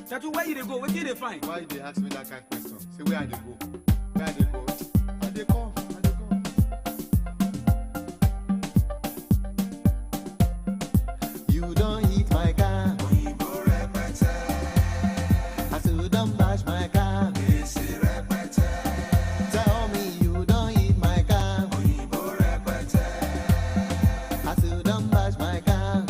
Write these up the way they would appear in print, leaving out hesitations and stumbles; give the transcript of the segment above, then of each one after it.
Tatu, where you dey go? Where you dey find? Why they ask me that kind of question? Say where I dey go? Where I dey go? I dey come. You don't hit my car. I still don't bash my car. Tell me you don't hit my car. I still don't bash my car.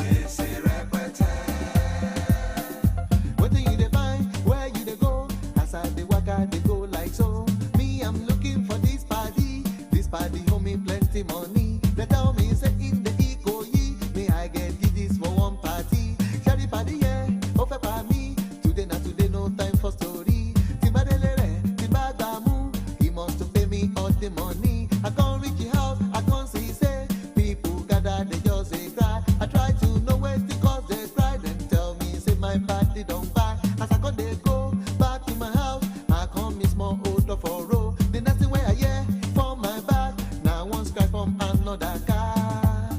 What do you dey find? Where you dey go? As I dey waka, dey go like so. Me, I'm looking for this party. This party hold me plenty money. They tell me say in the Ikoyi, me I get this for one party. Shady party, yeah, over by me. Today, not today, no time for story. Tibadelere, Tibagamu, he must to pay me all the money. I can't reach the house, I can't see, say, people gather, they just say cry. I try to know where the cause they cry, then tell me, say my party don't buy. As I they go back to my house, I come miss more odor for row. The next thing where I hear from my back, now one cry from another car.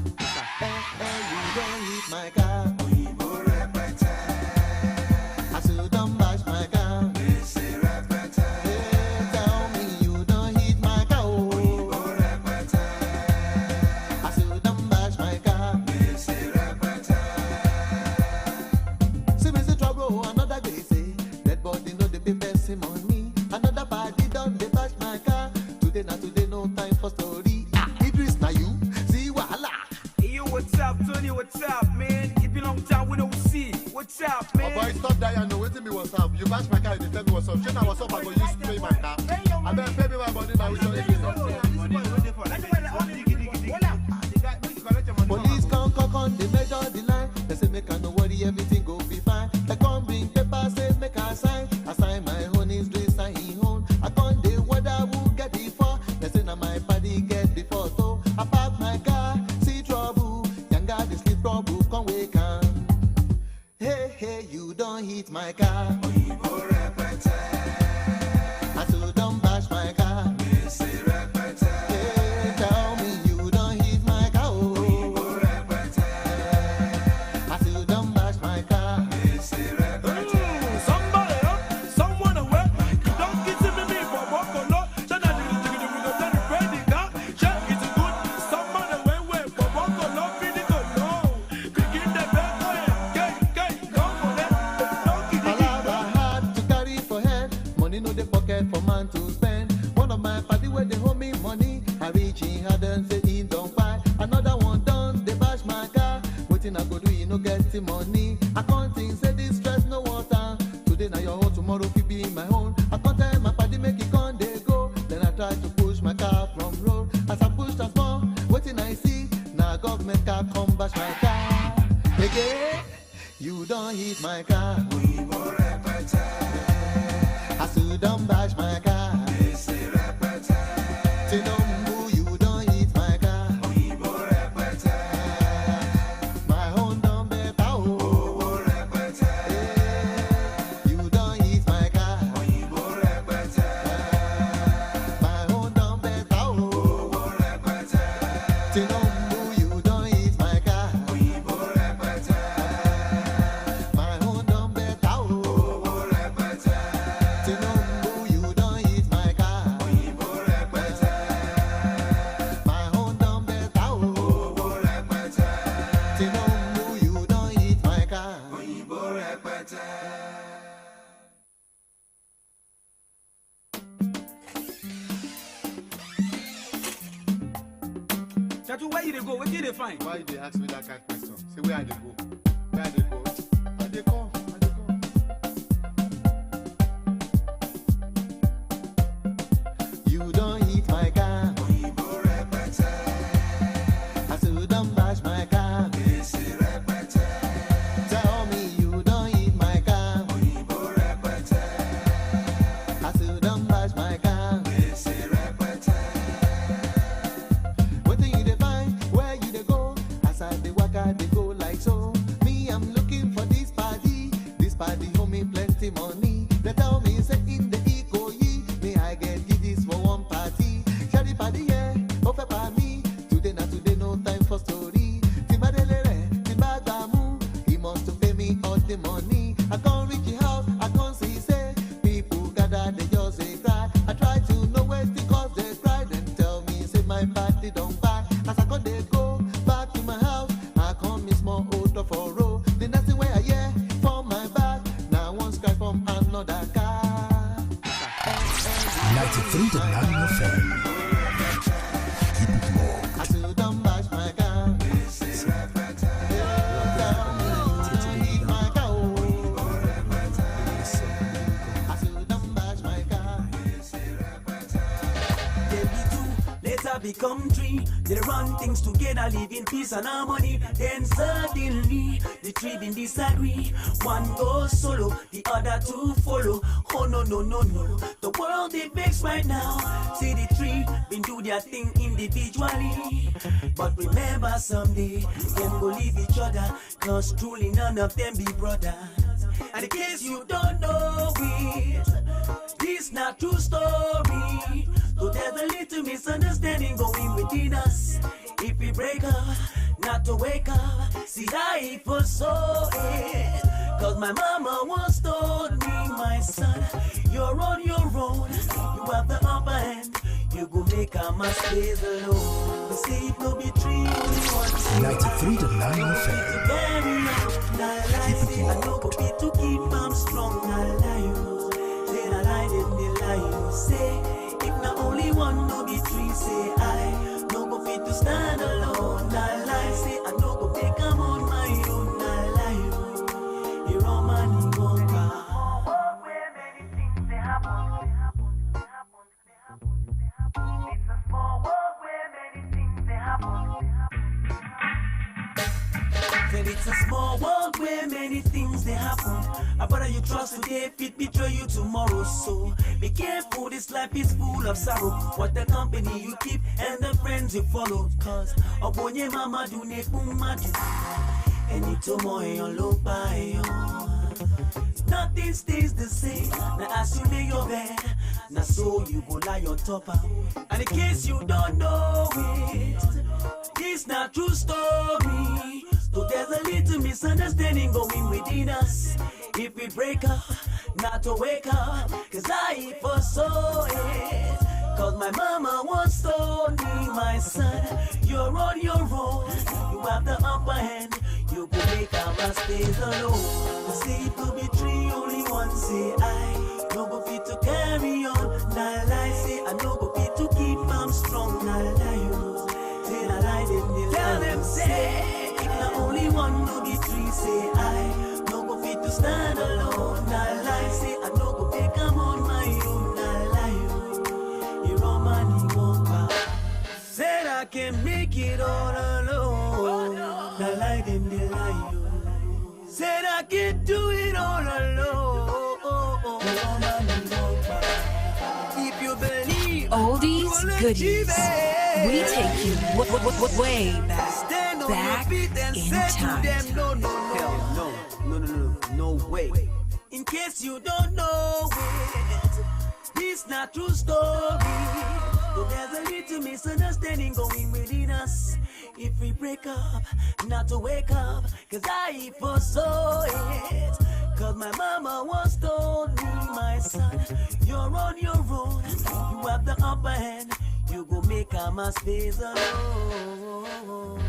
You don't hit my car. I still don't bash my car. Tell me you don't hit my car. I still don't bash my car. See me see trouble, another day say dead body no dey pay person money. Another party done dey bash my car. Today not today, no time for story. Idris na you see wahala. Hey, yo, what's up, Tony? What's up, man? It been long time we don't see. What's up, Oh man? boy, stop that, you know, waiting me what's up. You bash my car, you tell me what's up. Shit, now what's up, I go use to pay my car. I better pay me my money now, we don't need it. Police come, they measure the line. They say make I no worry, everything go be fine. They come bring paper, say make I sign. I sign my own, is doing sign his own. I come the whether who get the for. They say now my party get the photo. I park my car, see trouble. Younger the sleep trouble, come wake up. Hey, you don't hit my car. I still don't bash my car. Hey, tell me you don't hit my car. I still don't bash my car. Somebody up, someone away. Don't kiss me for walk or not. Shut up, you go tell the credit card. Check it's good. Someone away for walk or not. Feeling good, no. Kicking the back, come for that. Palava hard to carry for head. Money no the pocket for man to spend. One of my party where they hold me money. I reach in hard and say he don't buy. Another one done, they bash my car. Waiting I go do, you no get the money. I can't think, say this stress no water. Today now your own, tomorrow could be my own. I can't tell my party make it con they go. Then I try to push my car from road. As I push that small, waiting I see. Now government car come bash my car. Again, you don't hit my car. I still don't bash my car. Tinombu, you don't hit my car. My own don't better. You don't hit my car. My own don't better. Tinombu, you don't hit my car. My own don't better. Tinombu, you don't hit my car. My own don't better. Tinombu, you don't hit my car. Tatu, where you dey go? Where you dey find? Why they ask me that kind of question? Say where I dey go? Where I dey go? I dey come. You don't hit my car. I still don't bash my car. Tell me you don't hit my car. I still don't bash my car. What do you dey find? Where you dey go? As I dey waka, dey go like so. Me, I'm looking for this party. This party hold me plenty money. They tell me say in the Ikoyi, me I get this for one party. Shady party, yeah, over by me. Today not today, no time for story. Tibadelere, Tibagamu, he must to pay me all the money. I can't reach the house, I can't party don't back. As I come they go back to my house, I come miss more odor for row. The next thing where I hear from my back, now one scratch from another car. 93.9 FM. I still don't bash my car. Hit my car. I still don't bash my car. They be two, later become three. They run things together, live in peace and harmony. Then suddenly, the three been disagree. One goes solo, the other two follow. Oh no, no, no, no. The world is vexed right now. See the three been do their thing individually. But remember someday, them go leave each other. Cause truly none of them be brothers. And in case you don't know it, this not true story. So there's a little misunderstanding going within us. If we break up, not to wake up. See, I foresaw it. Cause my mama once told me, my son, you're on your own. You have the upper hand. You go make a mistake alone. You see, it will be three, only one. 93.9 FM. Carry on, not lie, say I know go be to keep am strong, not lie you. Then I lie, then they lie you. Say, if not only one, no be three, say I. No go fit to stand alone, not lie, say I no go take am on my own, not lie you. You're all man, you won't cry. Where many things they happen. It's a small world where many things they happen. Said it's a small world where many things they happen. A brother you trust today fit betray you tomorrow. So be careful, this life is full of sorrow. What the company you keep and the friends you follow. Cause obonye mama do ne kumadu. Any tomorrow look by nothing stays the same. Now as you lay your bed, now so you go lie on top of. And in case you don't know it, it's not true story. So there's a little misunderstanding going within us. If we break up, not to wake up. Cause I foresaw it. Cause my mama once told me, my son, you're on your own. You have the upper hand. You go make a mistake alone. The sleep will be three, only one say I. No go fit to carry on. Not lie, say I no go fit to keep am strong. Not lie you. Then I lie, then they tell them say, if not only one, no be three, say I. No go fit to stand alone. Not lie, say I no go take am on my own. Not lie you. You're all man, you won't cry. Said I can make it all alone. Not lie, them they lie you. Said I can do it all alone. You're all man, you won't cry. If you believe, Oldies, goodies. We take you way back. stand on Back your feet and in say to time. them, no, no, no way. In case you don't know it, this not true story. So there's a little misunderstanding going within us. If we break up, not to wake up, cause I foresaw it. Cause my mama once told me, my son, you're on your own. You have the upper hand. You go make a mistake alone.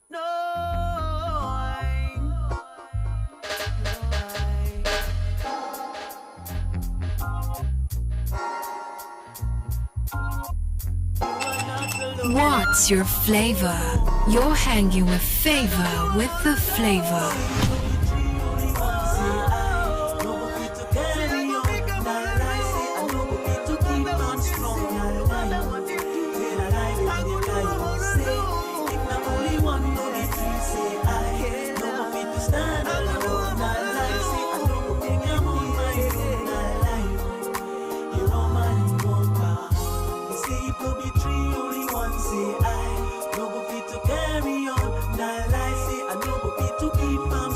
No, What's your flavor? You're hanging with favor with the flavor.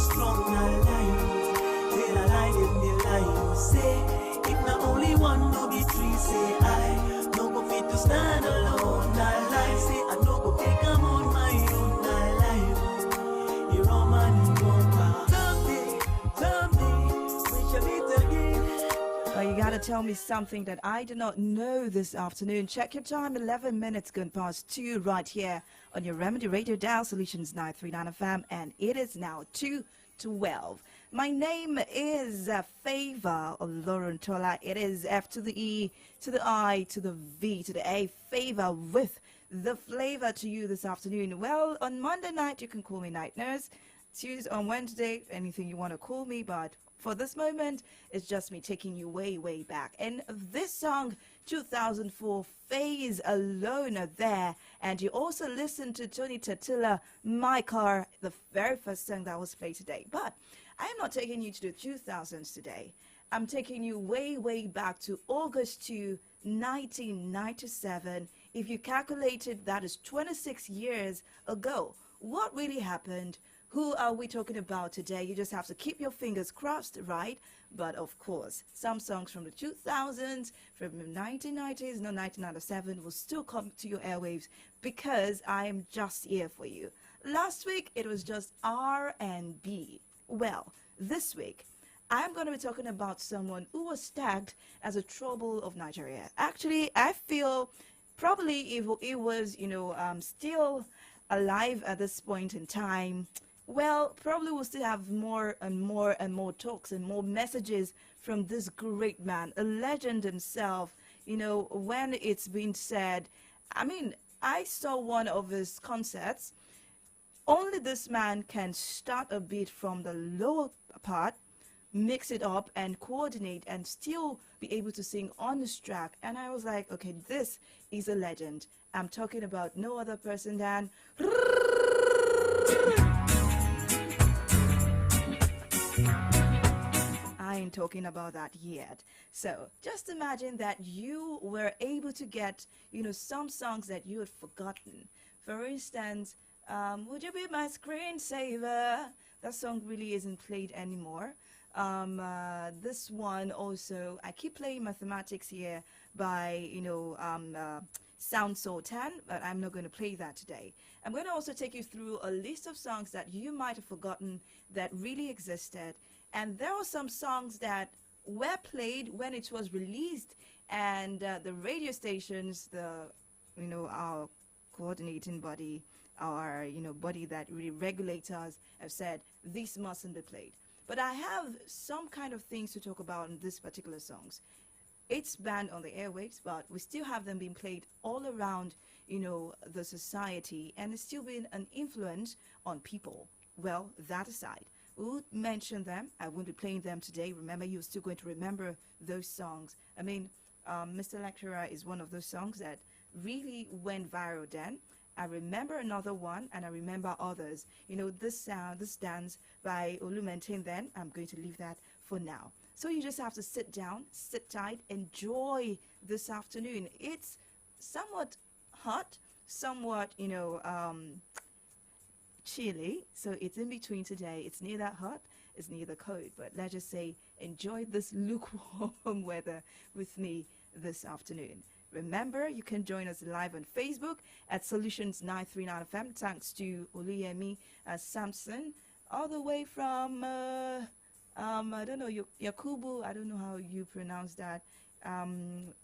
Strong. tell me something that I do not know this afternoon? Check your time, 11 minutes gone past 2 right here on your Remedy Radio Dial Solutions 939 FM, and it is now 2:12. My name is Favor Olorontola. It is F to the E, to the I, to the V, to the A. Favor with the flavor to you this afternoon. Well, on Monday night, you can call me Night Nurse. Tuesday, on Wednesday, anything you want to call me, but for this moment, it's just me taking you way, way back. And this song, 2004, Phase Alone there. And you also listened to Tony Tatilla, My Car, the very first song that was played today. But I'm not taking you to the 2000s today. I'm taking you way, way back to August 2, 1997. If you calculated, that is 26 years ago. What really happened? Who are we talking about today? You just have to keep your fingers crossed, right? But of course, some songs from the 2000s, from the 1990s, no, 1997 will still come to your airwaves because I am just here for you. Last week, it was just R&B. Well, this week, I'm going to be talking about someone who was tagged as a trouble of Nigeria. Actually, I feel probably if it was, still alive at this point in time, well, probably we'll still have more and more and more talks and more messages from this great man, a legend himself. When it's been said, I saw one of his concerts. Only this man can start a beat from the lower part, mix it up and coordinate and still be able to sing on this track. And I was like, okay, this is a legend. I'm talking about no other person than I ain't talking about that yet. So just imagine that you were able to get, some songs that you had forgotten. For instance, Would You Be My Screensaver? That song really isn't played anymore. This one also, I keep playing Mathematics here by, Sound Sultan, but I'm not going to play that today. I'm going to also take you through a list of songs that you might have forgotten that really existed. And there were some songs that were played when it was released, and the radio stations, our coordinating body, our, body that really regulates us, have said, this mustn't be played. But I have some kind of things to talk about in this particular songs. It's banned on the airwaves, but we still have them being played all around, the society, and it's still been an influence on people. Well, that aside, we'll mention them. I won't be playing them today. Remember, you're still going to remember those songs. Mr. Lecturer is one of those songs that really went viral then. I remember another one, and I remember others. This dance by Olumentin then. I'm going to leave that for now. So you just have to sit down, sit tight, enjoy this afternoon. It's somewhat hot, somewhat, chilly. So it's in between today. It's neither hot, it's neither cold. But let's just say enjoy this lukewarm weather with me this afternoon. Remember, you can join us live on Facebook at Solutions 939 FM. Thanks to Oluyemi Samson, all the way from, I don't know, Yakubu, I don't know how you pronounce that,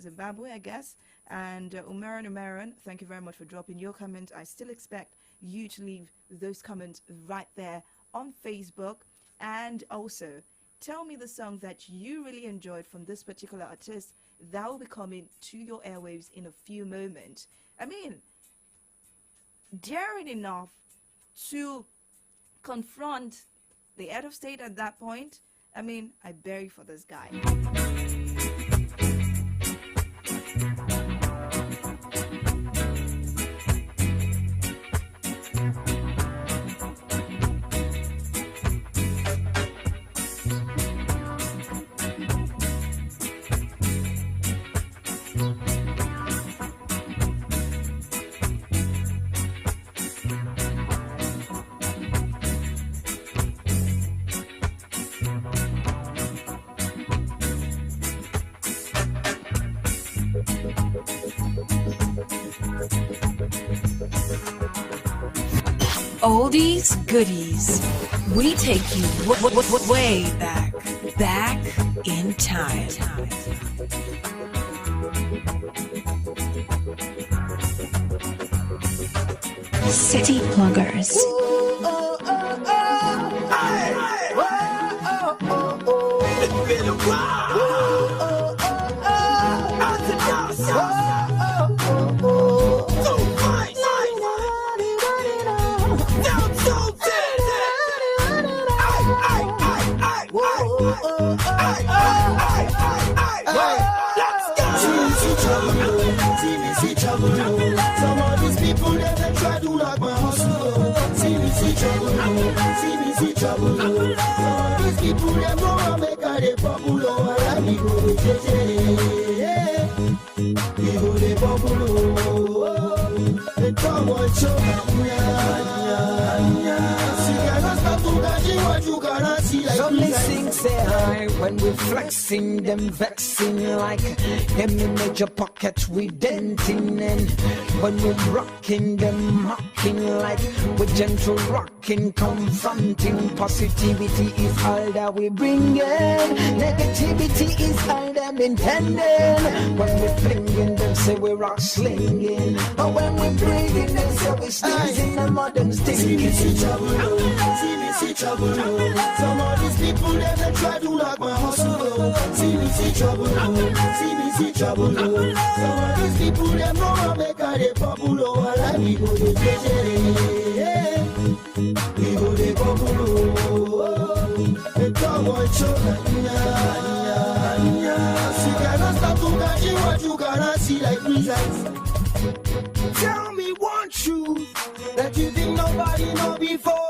Zimbabwe, I guess. And Umaran, thank you very much for dropping your comment. I still expect you to leave those comments right there on Facebook. And also, tell me the song that you really enjoyed from this particular artist. That will be coming to your airwaves in a few moments. Daring enough to confront the head of state at that point, I bury for this guy. Oldies, goodies. We take you way back. back in time. City Pluggers. It's been a while. So nice. Down so See trouble, some of these people they try to knock my hustle. See trouble, see trouble. Some of these people they go and make a they popular. And we go to JJ, we go to popular. They come on show, see cannot stop to catch what you cannot see like. Some sing say high when we flexing, them vexing like them in major pocket we denting, and when we rocking them mocking like we gentle rocking, confronting. Positivity is all that we bringing, negativity is all them intending. When we flinging them say we rock slinging, but when we breathing them say we sneezing, the modern stinking. See trouble, some of these people they try to knock my hustle. See trouble, see trouble. Some of these people they know I make a they popular. And we go to JJ, we go to popular. They come on show, see cannot stop to catch what you cannot see like results. Tell me one truth that you think nobody know before.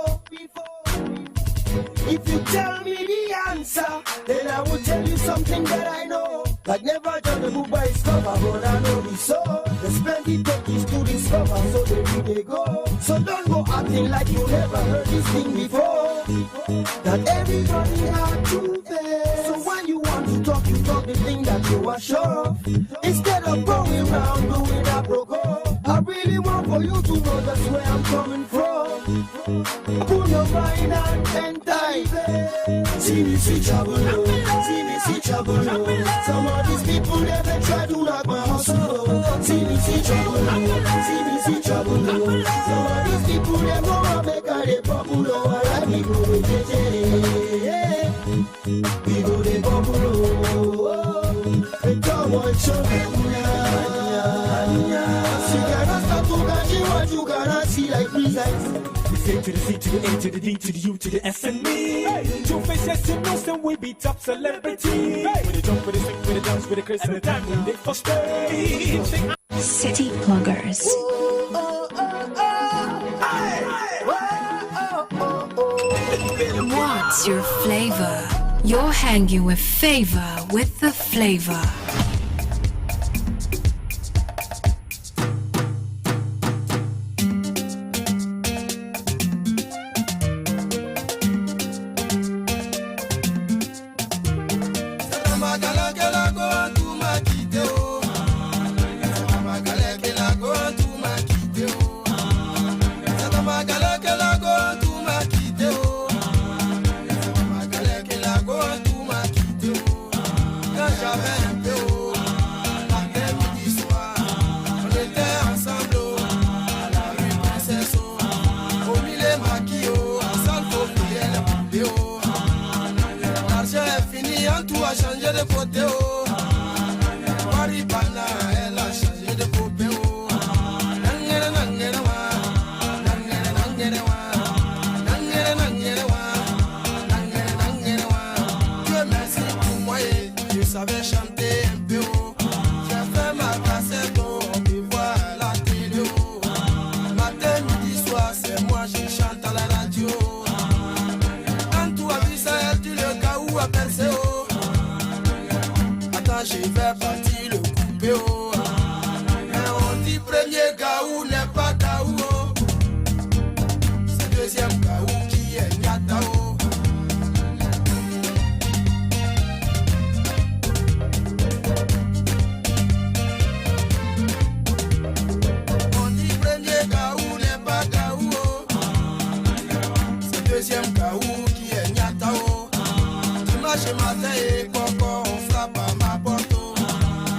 If you tell me the answer, then I will tell you something that I know. Like never judge a book by its cover, but I know the soul. There's plenty pages to discover, so there they go. So don't go acting like you never heard this thing before. That everybody had truth there. So when you want to talk the thing that you are sure of. Instead of going around doing a broco, I really want for you to know that's where I'm coming from. Put your mind and dive. See trouble, see trouble. Some of these people they try to knock my hustle. See trouble. Some of these people they go and make a they popular. And we go to JJ, we go to popular. They come on show see cannot stop to catch what you cannot see like results. A to the C to the A to the D to the U to the S and me. Two faces you know, and we be top celebrity. With the jump, with the sing, with the dance, with the Chris and the time when they first stage. City Pluggers. What's your flavor? You're hanging with Favor with the Flavor. chez matin et coco, on frappe à ma porte.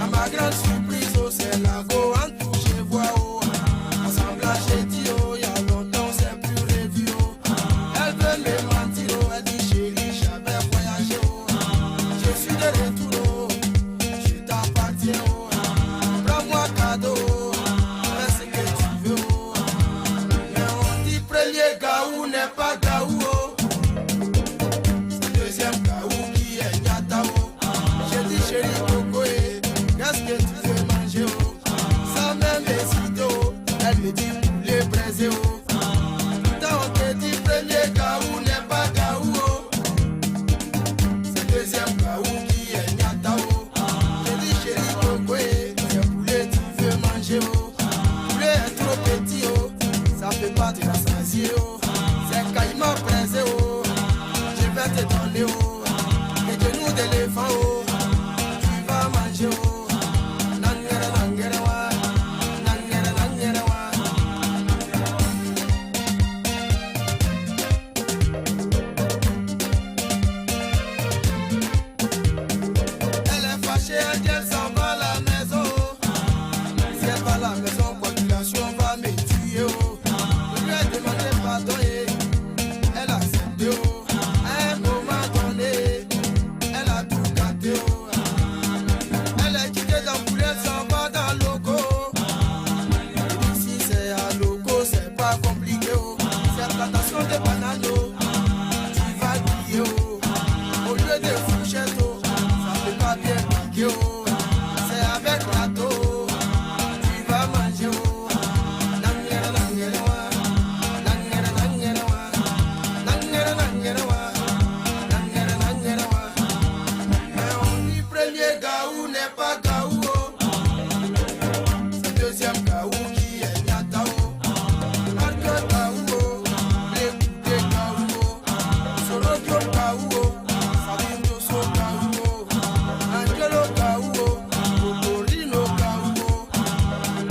À ma grande surprise, oh, c'est la go en touche voix. Oh. Assemblage j'ai dit, oh, y'a longtemps, c'est plus revu. Oh. Elle veut me mentir, oh, elle dit chérie, j'avais voyagé. Oh. Je suis de retour, oh. Je t'appartiens. Oh. Prends-moi cadeau, oh. Fais ce que tu veux. Oh. Mais on dit premier gaou n'est pas gaou. Oh. Deuxième gaou qui est Nyatao. J'ai dit chérie Coco, qu'est-ce que tu veux manger? Oh? Sans même hésiter, oh. Elle me dit poulet braisé. Oh. Pourtant on te dit premier gaou n'est pas gaou. Oh. C'est deuxième gaou qui est Nyatao. J'ai dit chérie Coco, c'est poulet tu veux manger. Oh. Poulet est trop petit. Oh. Ça peut pas te rassasier. Oh. C'est caïman braisé. Oh. Je vais te donner, oh, les genoux d'éléphant, oh, tu vas manger, oh, nangere, nangere, wa, nangere, nangere, wa. Elle est fâchée, elle dit elle s'en va à la maison. Si elle va à la maison, population va me tuer, oh. Je lui ai demandé pardon et elle a accepté, oh. Elle est quittée dans poulet, elle s'en va dans le loco. Ici c'est à loco, c'est pas compliqué. Oh. C'est plantation de bananes, oh. Tu vas griller, oh. Au lieu de fourchette, oh. Ça peut pas bien piquer, oh. C'est avec plateau, oh. Tu vas manger, oh. Nangere, nangere, wa. Nangere, nangere, wa. Nangere, nangere, wa. Nangere, nangere, wa. Mais on dit premier gaou n'est pas gaou. Oh. C'est deuxième gaou qui est Nyatao. Marque gaou, oh. L'écoute gaou, oh. Sorokyo gaou, oh. Sabindo so gaou, oh. Angelo gaou, oh. Kokorino gaou, oh.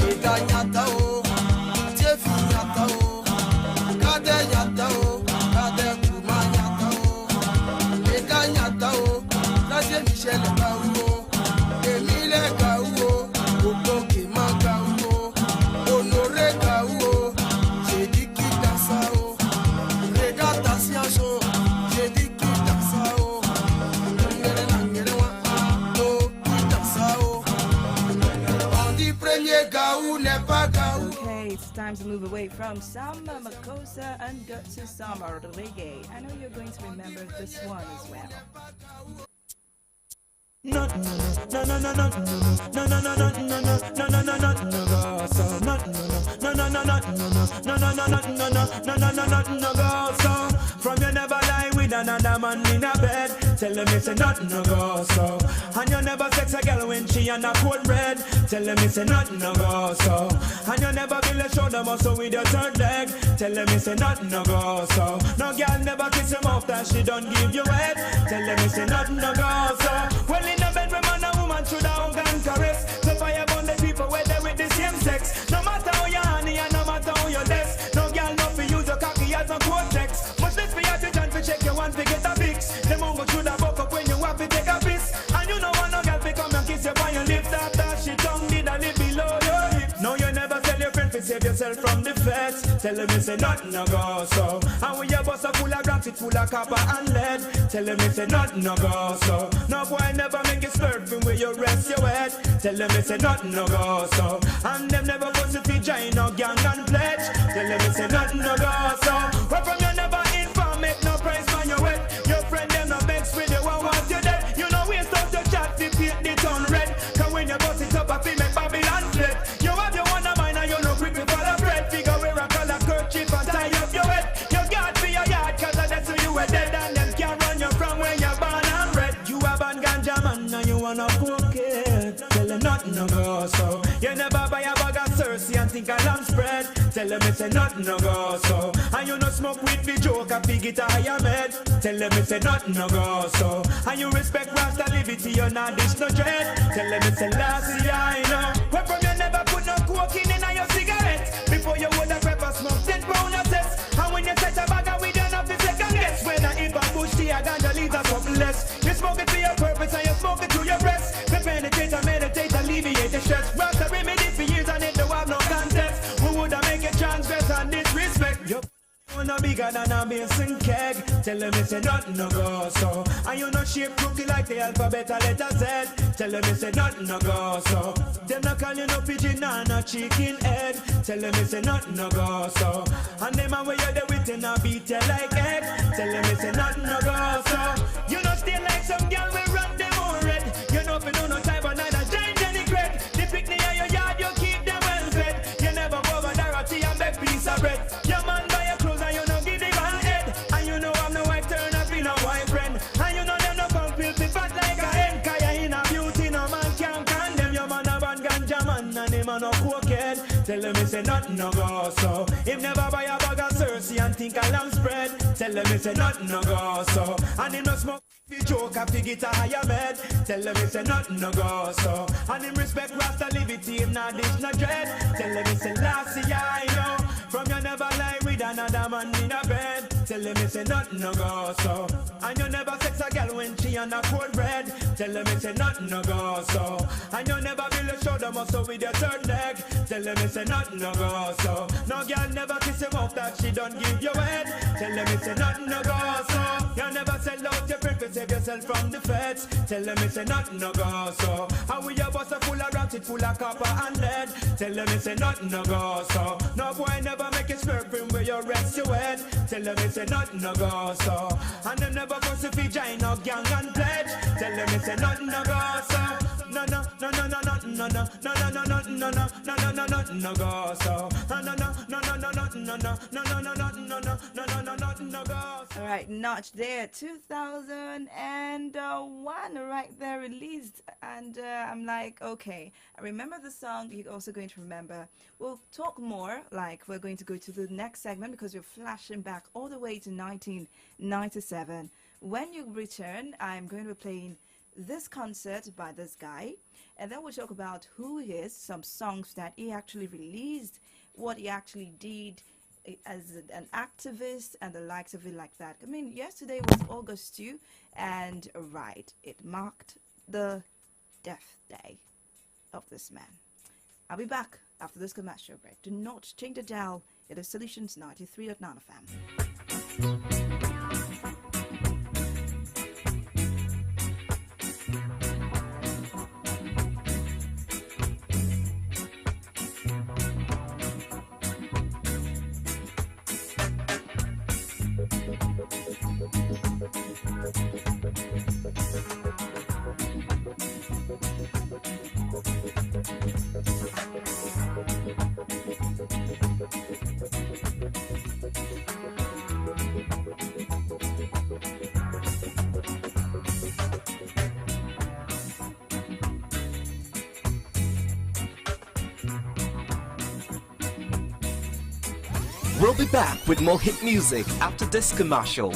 Eda Nyatao. Tiefi Nyatao. Kade Nyatao. Kade Kuma Nyatao. Eda Nyatao. Tracer Michel gaou, Emile gaou, Coco Kema gaou, Honoré gaou. J'ai dit qui danse, oh. Regarde ta science, oh. J'ai dit qui danse, oh. Nangere, nangere, wa, oh. Qui danse, oh. On dit premier gaou n'est pas gaou. Okay, it's time to move away from Samba Makossa and go to Samba Reggae. I know you're going to remember this one as well. No, no, no, no, no, no, no, no, no, no, no, no, no, no, no, no, no, so no, no, no, no, no, no, no, no, no, no, no, no, no, no, no, no, go so. From you never lie with another man in a bed. Tell them it's a nothing no go so. And you never sex a girl when she on a cold bread. Tell them it's a nothing no go so. And you never build a shoulder muscle with your third leg. Tell them it's a nothing no go so. No girl never kiss him off that she don't give you head. Tell them it's a nothing no go so. Well in the bedroom man and woman should have hug and caress. So fire burn the people where they with the same sex. No matter how you honey and no matter how you less. No girl not for use your cocky as a cortex. Much less for your attention to check your one to get a fix. Them won't go through the buck up when you have to take a piss. And you know want no girl to come and kiss you on your lips. After she tongue did a live below your hip. No you never tell your friend to save yourself from the feds. Tell them you say nothing no go so. And when your bus are full of grams it full of copper and lead. Tell them you say nothing no go so. No boy never make you slurp from where you rest your head. Tell them you say nothing no go so. And them never go to feed join no gang and pledge. Tell them you say nothing no go so. Where from you never inform make no price on your head. Your friend them no begs with you one want you dead. You know waste out your chat to paint the town red. Cause when you bust it up I feel make Babylon flip. You have your one of mine and you no quick to follow bread. Figure wear a color kerchief and tie up your head. You got for your yard cause that's who you were dead. And them can't run you from where you're born and bred. You have a ganja man and you wanna cook it. Tell them nothing no go so. You never buy a bag of Cersei and think a lamb spread. Tell them it's a nothing no go so. And you no smoke with the joke a pig it a higher med. Tell them it's a nothing no go so. And you respect Rasta liberty you not dish no dread. Tell them it's a last year I know. Where from you never put no cocaine in your cigarette. Before you would have ever smoked 10 pound of cess. And when you set a bag of weed you not be second guess. When I eat a bush tea a ganja leaves or something less. You smoke smoke it for your purpose and you smoke it to your breast. To penetrate and meditate, alleviate the stress. Rasta remedy for years and it don't have no contest. Who would I make it transgress and disrespect? Yup. You no bigger than a basin keg. Tell them it's a nothing no go so. And you no shape crooked like the alphabet a letter Z. Tell them it's a nothing no go so. Them no call you no pigeon and no chicken head. Tell them it's a nothing no go so. And them a way you there with in a beat you like egg. Tell them it's a nothing no go so. You no stay like some girl we run them all red. You know if you do no type of neither giant any cred. The picnic in your yard you keep them well fed. You never go over Dorothy and beg piece of bread. Your man buy your clothes and you no give the man head. And you know I'm no white turn up in a white friend. And you know them no come filthy fat like a hen. Kaya in a beauty no man can't condemn. Your man a ban ganja man and him a no cokehead. Tell him it's a nothing no go so. Him never buy a bag of Cersei and think a lamb spread. Tell him it's a nothing no go so. And him no smoke fi joke up to get a higher med. Tell him it's a nothing no go so. And him respect Rasta liberty, him not dish no dread. Tell him it's a last year I know. From you never lie with another man in a bed. Tell him it's a nothing no go so. And you never sex a girl when she on a cold bread. Tell him it's a nothing no go so. And you never build a shoulder muscle with your third leg. Tell him it's a nothing no go so. No girl never kiss him off that she don't give you head. Tell him it's a nothing no go so. You never sell out your prick to save yourself from the feds. Tell him it's a nothing no go so. And we your bus a full of rats, it full of copper and lead. Tell him it's a nothing no go so. No boy never make it smirking where you rest your head. Tell him it's a nothing no go so. And them never bust a join no gang and pledge. Tell him it's a nothing no go so. No no no no no no no no no no no no no no no no no no go so. No no no no no no no no no no no no no no no no no no go. All right, Notch there, 2001 right there released, and I'm like, okay, I remember the song. You're also going to remember. We'll talk more. Like we're going to go to the next segment because we're flashing back all the way to 1997. When you return, I'm going to be playing this concert by this guy, and then we'll talk about who he is, some songs that he actually released, what he actually did as an activist and the likes of it like that. I mean, yesterday was August 2, and right, it marked the death day of this man. I'll be back after this commercial break. Do not change the dial. It is Solutions 93.9 FM. We'll be back with more hit music after this commercial.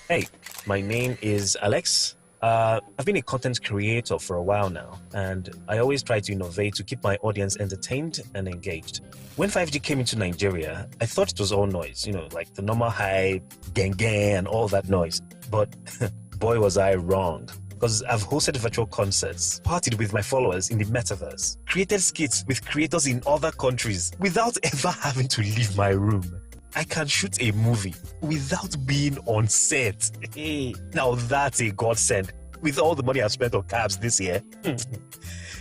Hey, my name is Alex. I've been a content creator for a while now, and I always try to innovate to keep my audience entertained and engaged. When 5G came into Nigeria, I thought it was all noise, like the normal hype, gang gang, and all that noise. But boy, was I wrong. Because I've hosted virtual concerts, partied with my followers in the metaverse, created skits with creators in other countries without ever having to leave my room. I can shoot a movie without being on set. Hey, now that's a godsend. With all the money I've spent on cabs this year.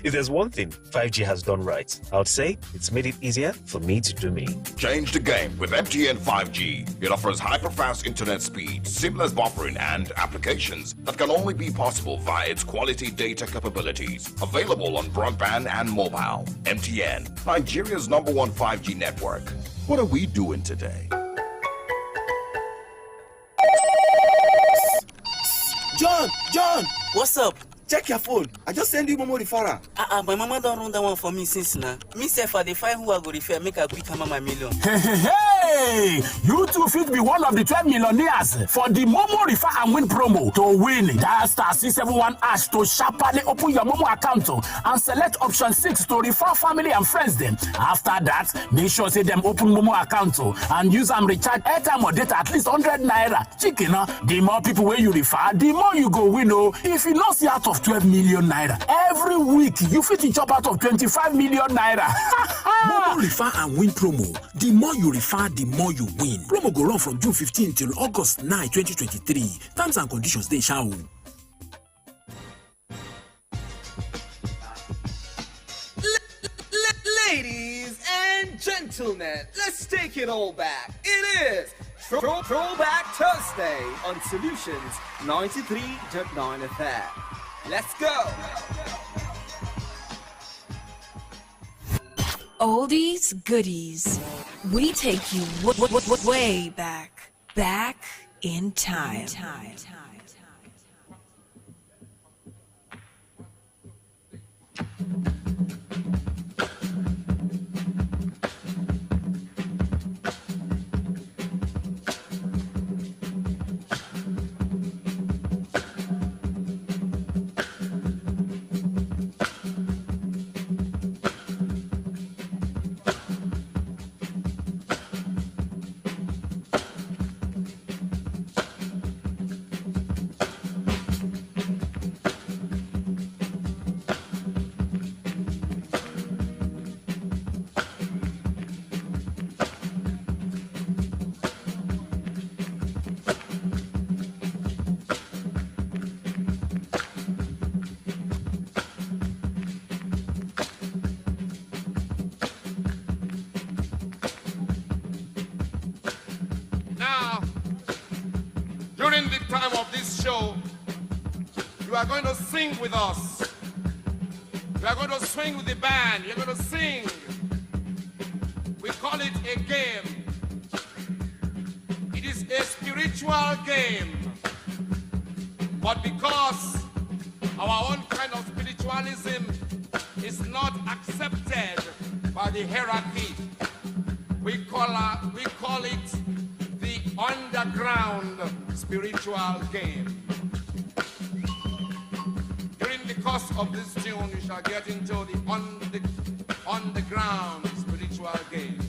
If there's one thing 5G has done right, I would say it's made it easier for me to do me. Change the game with MTN 5G. It offers hyper-fast internet speed, seamless buffering, and applications that can only be possible via its quality data capabilities. Available on broadband and mobile. MTN, Nigeria's #1 5G network. What are we doing today? John, what's up? Check your phone. I just send you Momo referral. My mama don't run that one for me since now. Me say for the find who I go refer, make a quick hammer my million. Hey! Hey, you too fit be one of the 12 millionaires for the Momo Refer and Win promo. To win, dial star 671 hash to sharply open your Momo account and select option 6 to refer family and friends them. After that, make sure say them open Momo account and use and recharge airtime or data at least 100 naira. Chicken, the more people where you refer, the more you go win. If you not see out of 12 million naira, every week you fit chop out of 25 million naira. Momo Refer and Win promo. The more you refer, the more you win. Promo go run from June 15 till August 9, 2023. Terms and conditions they shall. Ladies and gentlemen, let's take it all back. It is Throwback Thursday on Solutions 93.9 FM. Let's go. Oldies, goodies. We take you way back in time. During the time of this show, you are going to sing with us. You are going to swing with the band. You're going to sing. We call it a game. It is a spiritual game. But because our own kind of spiritualism is not accepted by the hierarchy, we call it the underground spiritual game. During the course of this tune, we shall get into the underground spiritual game.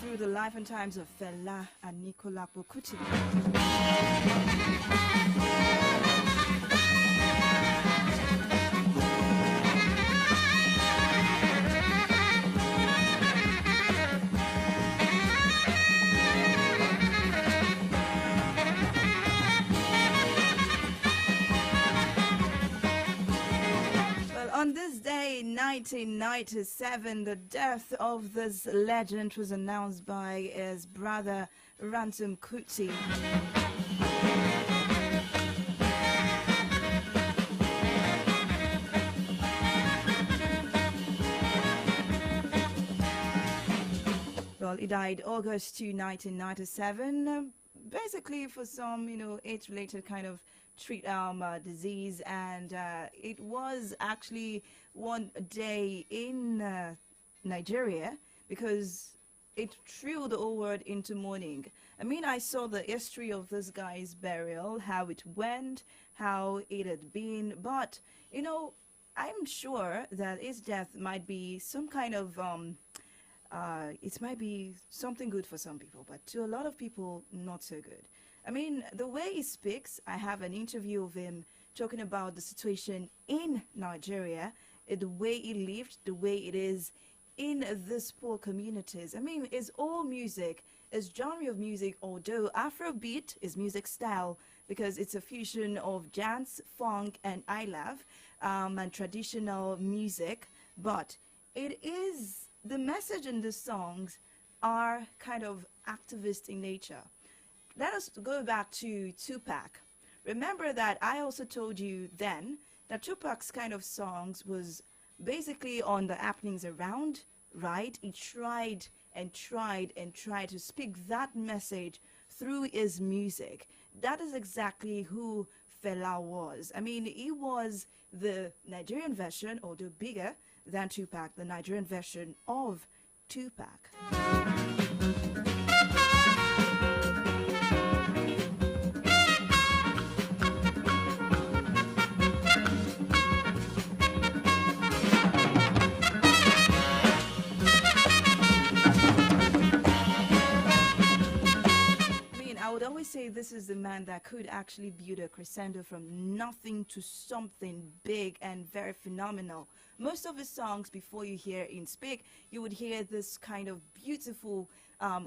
Through the life and times of Fela and Nicolas Bokuti. 1997, the death of this legend was announced by his brother Ransom Kuti. Well, he died August 2, 1997, basically for some, age-related kind of disease, and it was actually one day in Nigeria because it threw the whole world into mourning. I mean, I saw the history of this guy's burial, how it went, how it had been, but, I'm sure that his death might be some kind of, it might be something good for some people, but to a lot of people, not so good. I mean, the way he speaks, I have an interview of him talking about the situation in Nigeria, the way he lived, the way it is in these poor communities. I mean, his whole music, his genre of music, although Afrobeat is music style because it's a fusion of dance, funk, and I-love, and traditional music, but it is, the message in the songs are kind of activist in nature. Let us go back to Tupac. Remember that I also told you then that Tupac's kind of songs was basically on the happenings around, right? He tried and tried and tried to speak that message through his music. That is exactly who Fela was. I mean, he was the Nigerian version, although bigger than Tupac, the Nigerian version of Tupac. I would always say this is the man that could actually build a crescendo from nothing to something big and very phenomenal. Most of his songs, before you hear him speak, you would hear this kind of beautiful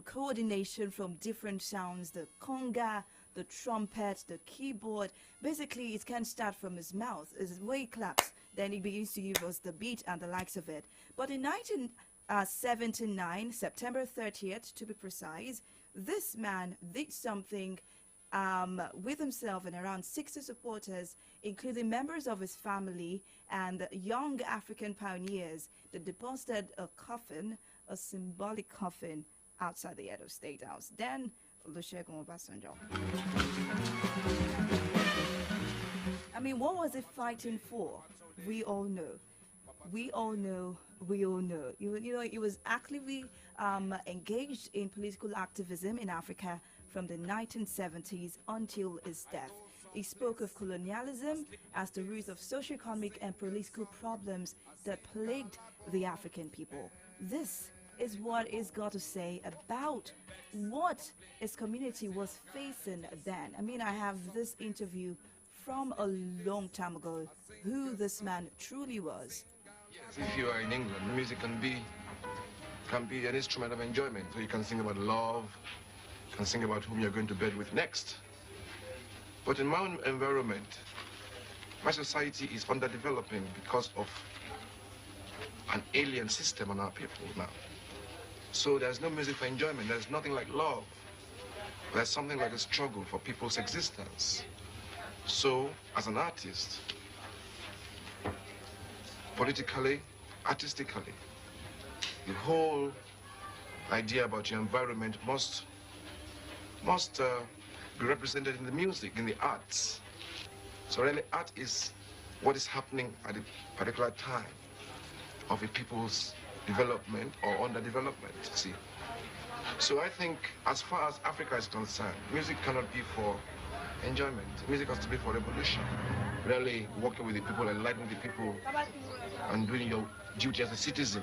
coordination from different sounds, the conga, the trumpet, the keyboard. Basically, it can start from his mouth, his way he claps, then he begins to give us the beat and the likes of it. But in 1979, September 30th to be precise, this man did something with himself and around 60 supporters, including members of his family and young African pioneers, that deposited a coffin, a symbolic coffin, outside the Edo State House. Then, Olusegun Obasanjo. I mean, what was it fighting for? We all know. We all know. We all know. He was actively engaged in political activism in Africa from the 1970s until his death. He spoke of colonialism as the root of socioeconomic and political problems that plagued the African people. This is what he's got to say about what his community was facing then. I mean, I have this interview from a long time ago, who this man truly was. Yes, if you are in England, music can be an instrument of enjoyment. So you can sing about love, you can sing about whom you're going to bed with next. But in my own environment, my society is underdeveloping because of an alien system on our people now. So there's no music for enjoyment. There's nothing like love. There's something like a struggle for people's existence. So, as an artist, politically, artistically, the whole idea about your environment must be represented in the music, in the arts. So really, art is what is happening at a particular time of a people's development or underdevelopment, see. So I think, as far as Africa is concerned, music cannot be for enjoyment. Music has to be for revolution. Really working with the people, enlightening the people, and doing your duty as a citizen.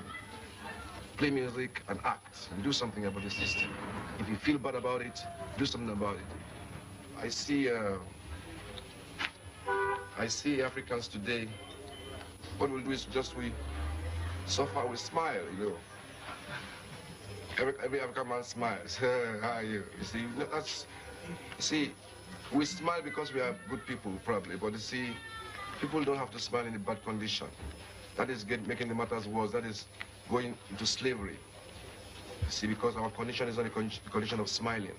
Play music and act, and do something about the system. If you feel bad about it, do something about it. I see Africans today, what we'll do is just we suffer, we smile, you know. Every African man smiles. How are you? You see, we smile because we are good people, probably, but you see, people don't have to smile in a bad condition. That is making the matters worse. That is going into slavery. You see, because our condition is not a condition of smiling.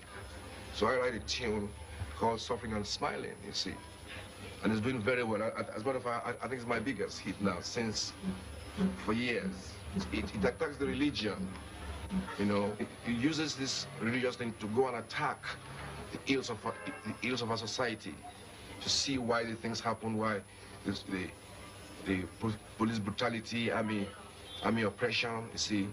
So I write a tune called Suffering and Smiling, you see. And it's doing very well. As a matter of fact, I think it's my biggest hit now for years. It attacks the religion. You know, it uses this religious thing to go and attack the ills of our society, to see why the things happen, why the police brutality, army oppression, you see.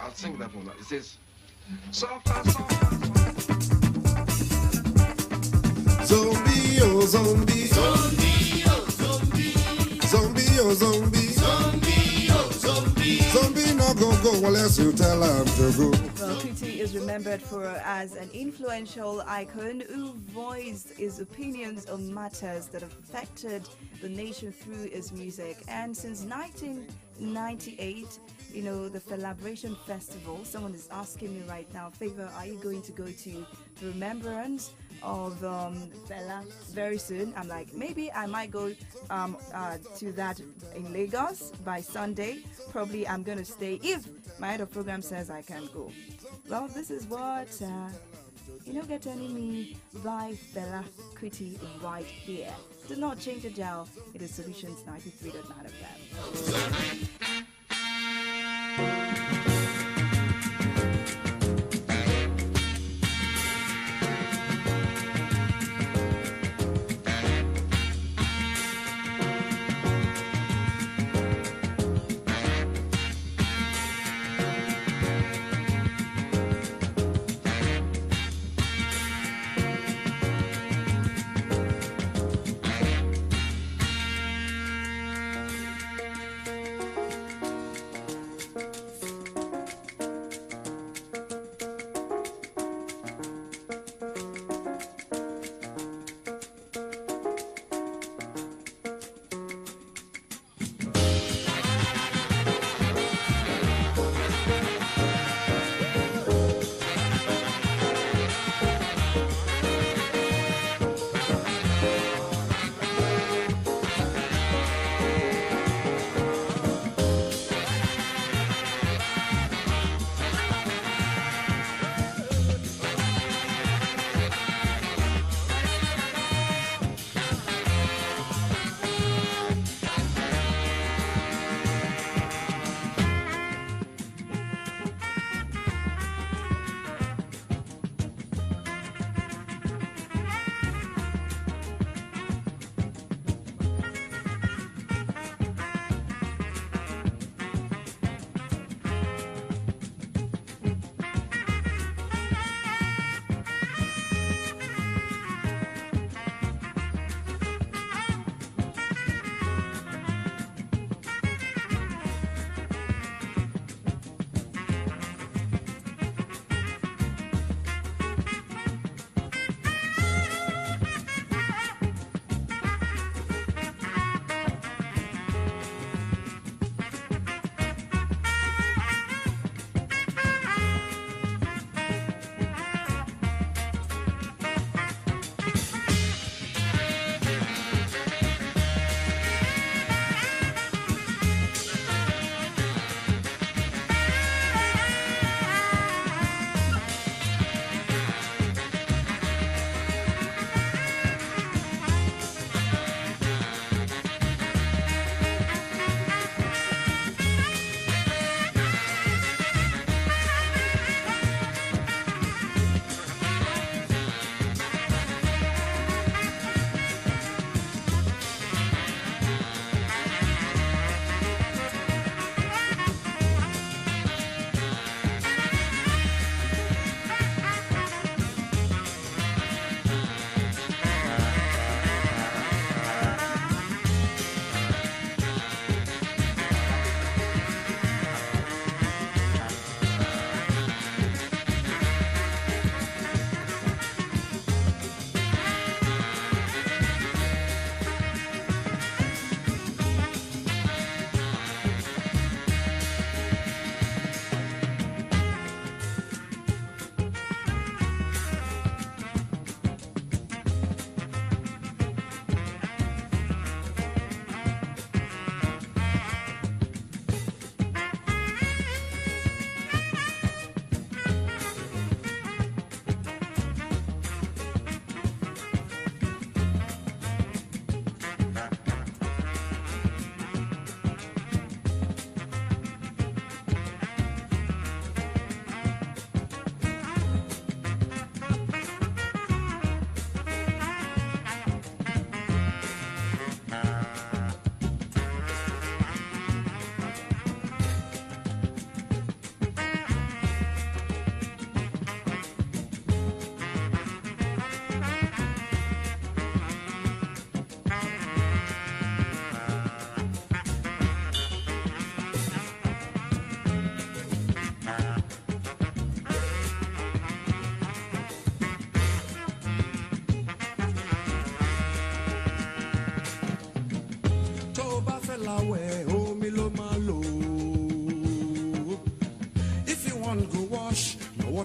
I'll sing that one. It says, soft, zombie, oh zombie, zombie, oh zombie, zombie, oh zombie, zombie, oh zombie, zombie no go unless you tell him to go. Well, Kuti is remembered as an influential icon who voiced his opinions on matters that affected the nation through his music. And since 1998, you know, the Celebration Festival, someone is asking me right now, Favor, are you going to go to the remembrance of Fela very soon? I'm like, maybe I might go to that in Lagos by Sunday. Probably I'm going to stay if my head of program says I can go. Well, this is what Get Turning Me by Fela Kuti right here. Do not change the dial. It is Solutions 93.9 FM.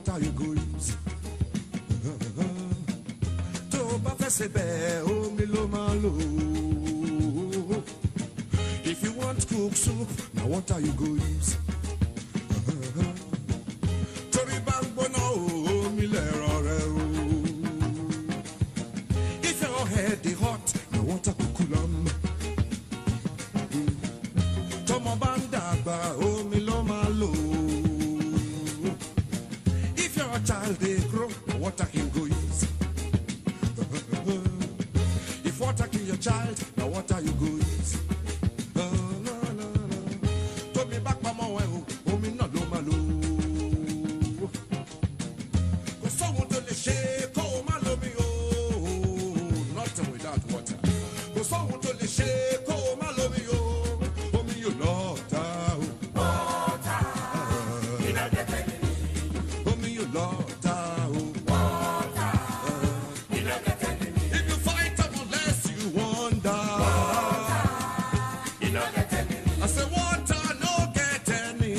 water you go use. Tó bá fẹ́ ṣe bẹ́ẹ̀, omi ló máa lò. If you want cook soup, now water you go use. Torí bá ń gbóná omi lẹ̀rọ rẹ o. If your head dey hot, now water go cool am. Tọ́mọ bá ń dàgbà omi ló máa lò. If your child dey grow, now water him go use. If water kill your child, now water you go use. Tómi bá pamọ́ ẹ o, omi náà ló máa lò. Kò sóhun tó lè ṣe kó o má lómi o. Nothing without water. Kò sóhun tó lè ṣe kó o má lómi o. Omi yóò lọ́ọ̀ta o. Water, omi yóò lọ́ọ̀ta o. Water, if you fight them unless you wonder. I say water no get enemy.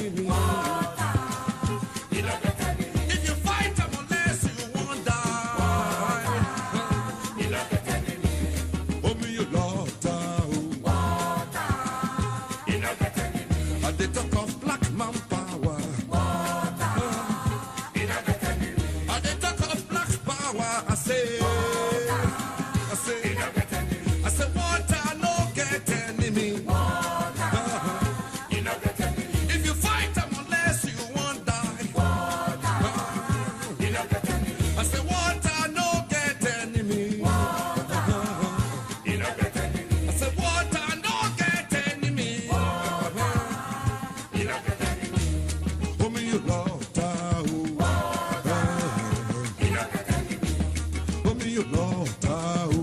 If you fight them unless you wonder. Omi you lọ́ọ̀ta o. I dey talk of black man power. I dey talk of black power. I say water no get enemy. If you fight them unless you want die. I say water no get enemy. I say water no get enemy. Omi you lọ́ọ̀ta o. Omi you lọ́ọ̀ta o.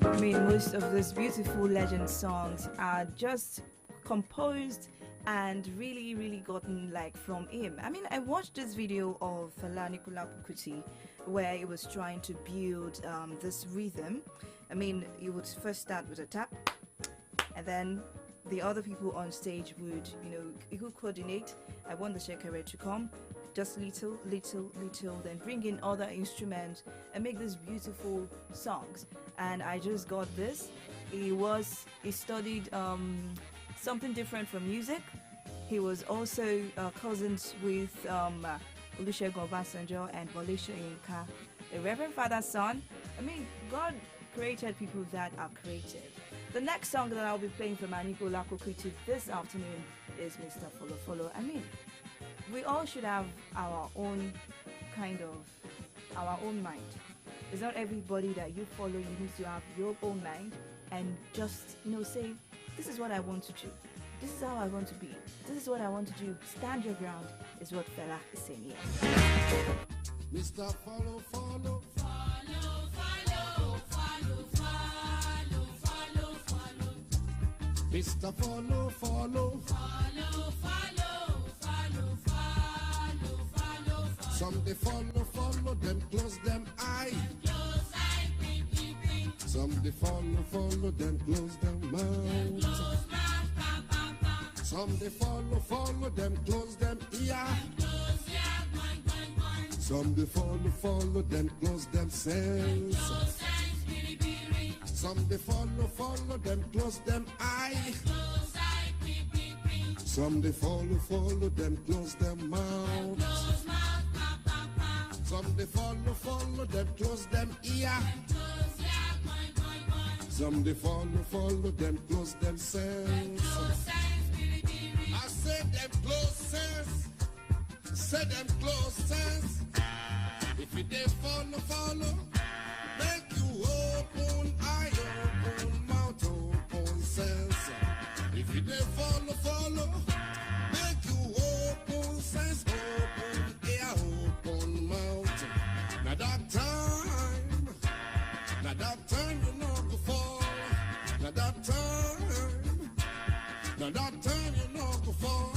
I mean, most of these beautiful legend songs are just composed and really gotten like from him. I mean, I watched this video of Fela Anikulapo Kuti where he was trying to build this rhythm. I mean, you would first start with a tap, and then the other people on stage would, you could coordinate. I want the shekere to come, just little, then bring in other instruments and make these beautiful songs. And I just got this. He studied something different from music. He was also cousins with Olusegun Obasanjo and Wole Soyinka, a Reverend Father's son. I mean, God created people that are creative. The next song that I'll be playing from Anikulapo Kuti this afternoon is Mr. Follow Follow. I mean, we all should have our own mind. It's not everybody that you follow. You need to have your own mind and just, say, this is what I want to do. This is how I want to be. This is what I want to do. Stand your ground is what Fela is saying here. Mr. Follow, follow. Mr. Follow, follow. Some they follow, them close them eye. Some they follow, them close them mouth. Some they follow, them close them ear. Some they follow, them close them sense. Some they follow, them close them eye. Some they follow, them close them mouth. Some they follow, them close them ear. Some they follow them close themselves. I said them closest. Say them closest. If you they follow, make you open eye, open mouth, open sense. If you they follow, make you open sense, open ear, open mouth. Now that time you know go fall. Now that time you know go fall.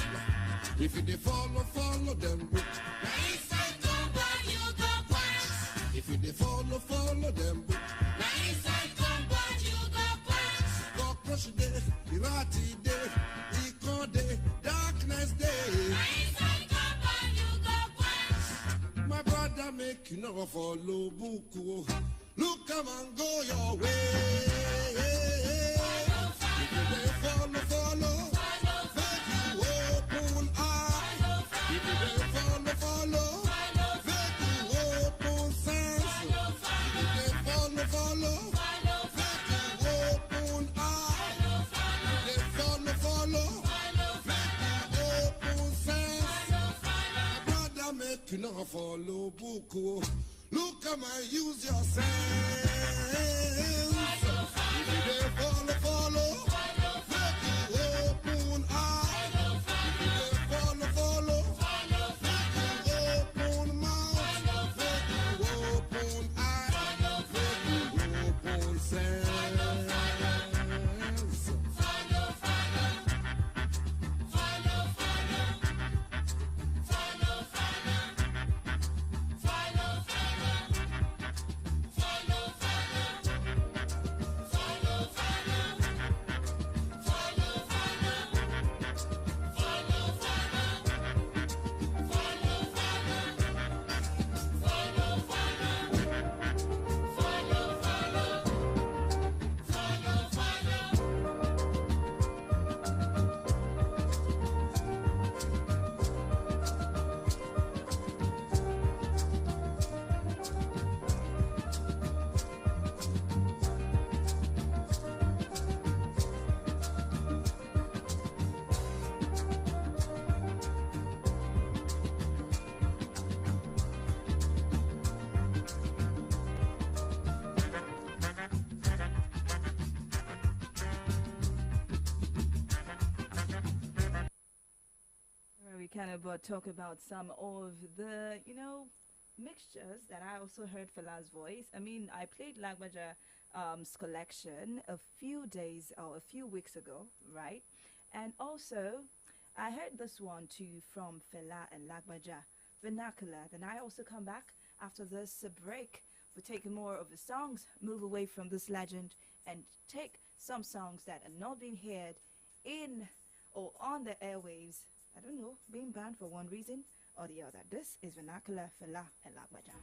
If you they follow them book. Now inside come by you go punch. If you they follow them book. Now inside come by you go punch. Cockroach day, pirate day, eco day, darkness day. Now inside come by you go punch. My brother make you never follow book. Look come and go your way. If you they follow. You know follow book. Look come and use your sense. If you dey follow, make you open eye. If you dey follow, make you open mouth. Make you open eye. Make you open sense. We kind of talk about some of the, mixtures that I also heard Fela's voice. I mean, I played Lagbaja's collection a few days or a few weeks ago, right? And also, I heard this one too from Fela and Lagbaja, Vernacular. Then I also come back after this break. We're taking more of the songs, move away from this legend, and take some songs that are not being heard in or on the airwaves. I don't know, being banned for one reason or the other. This is Vernacular, Fela, and Lagbaja.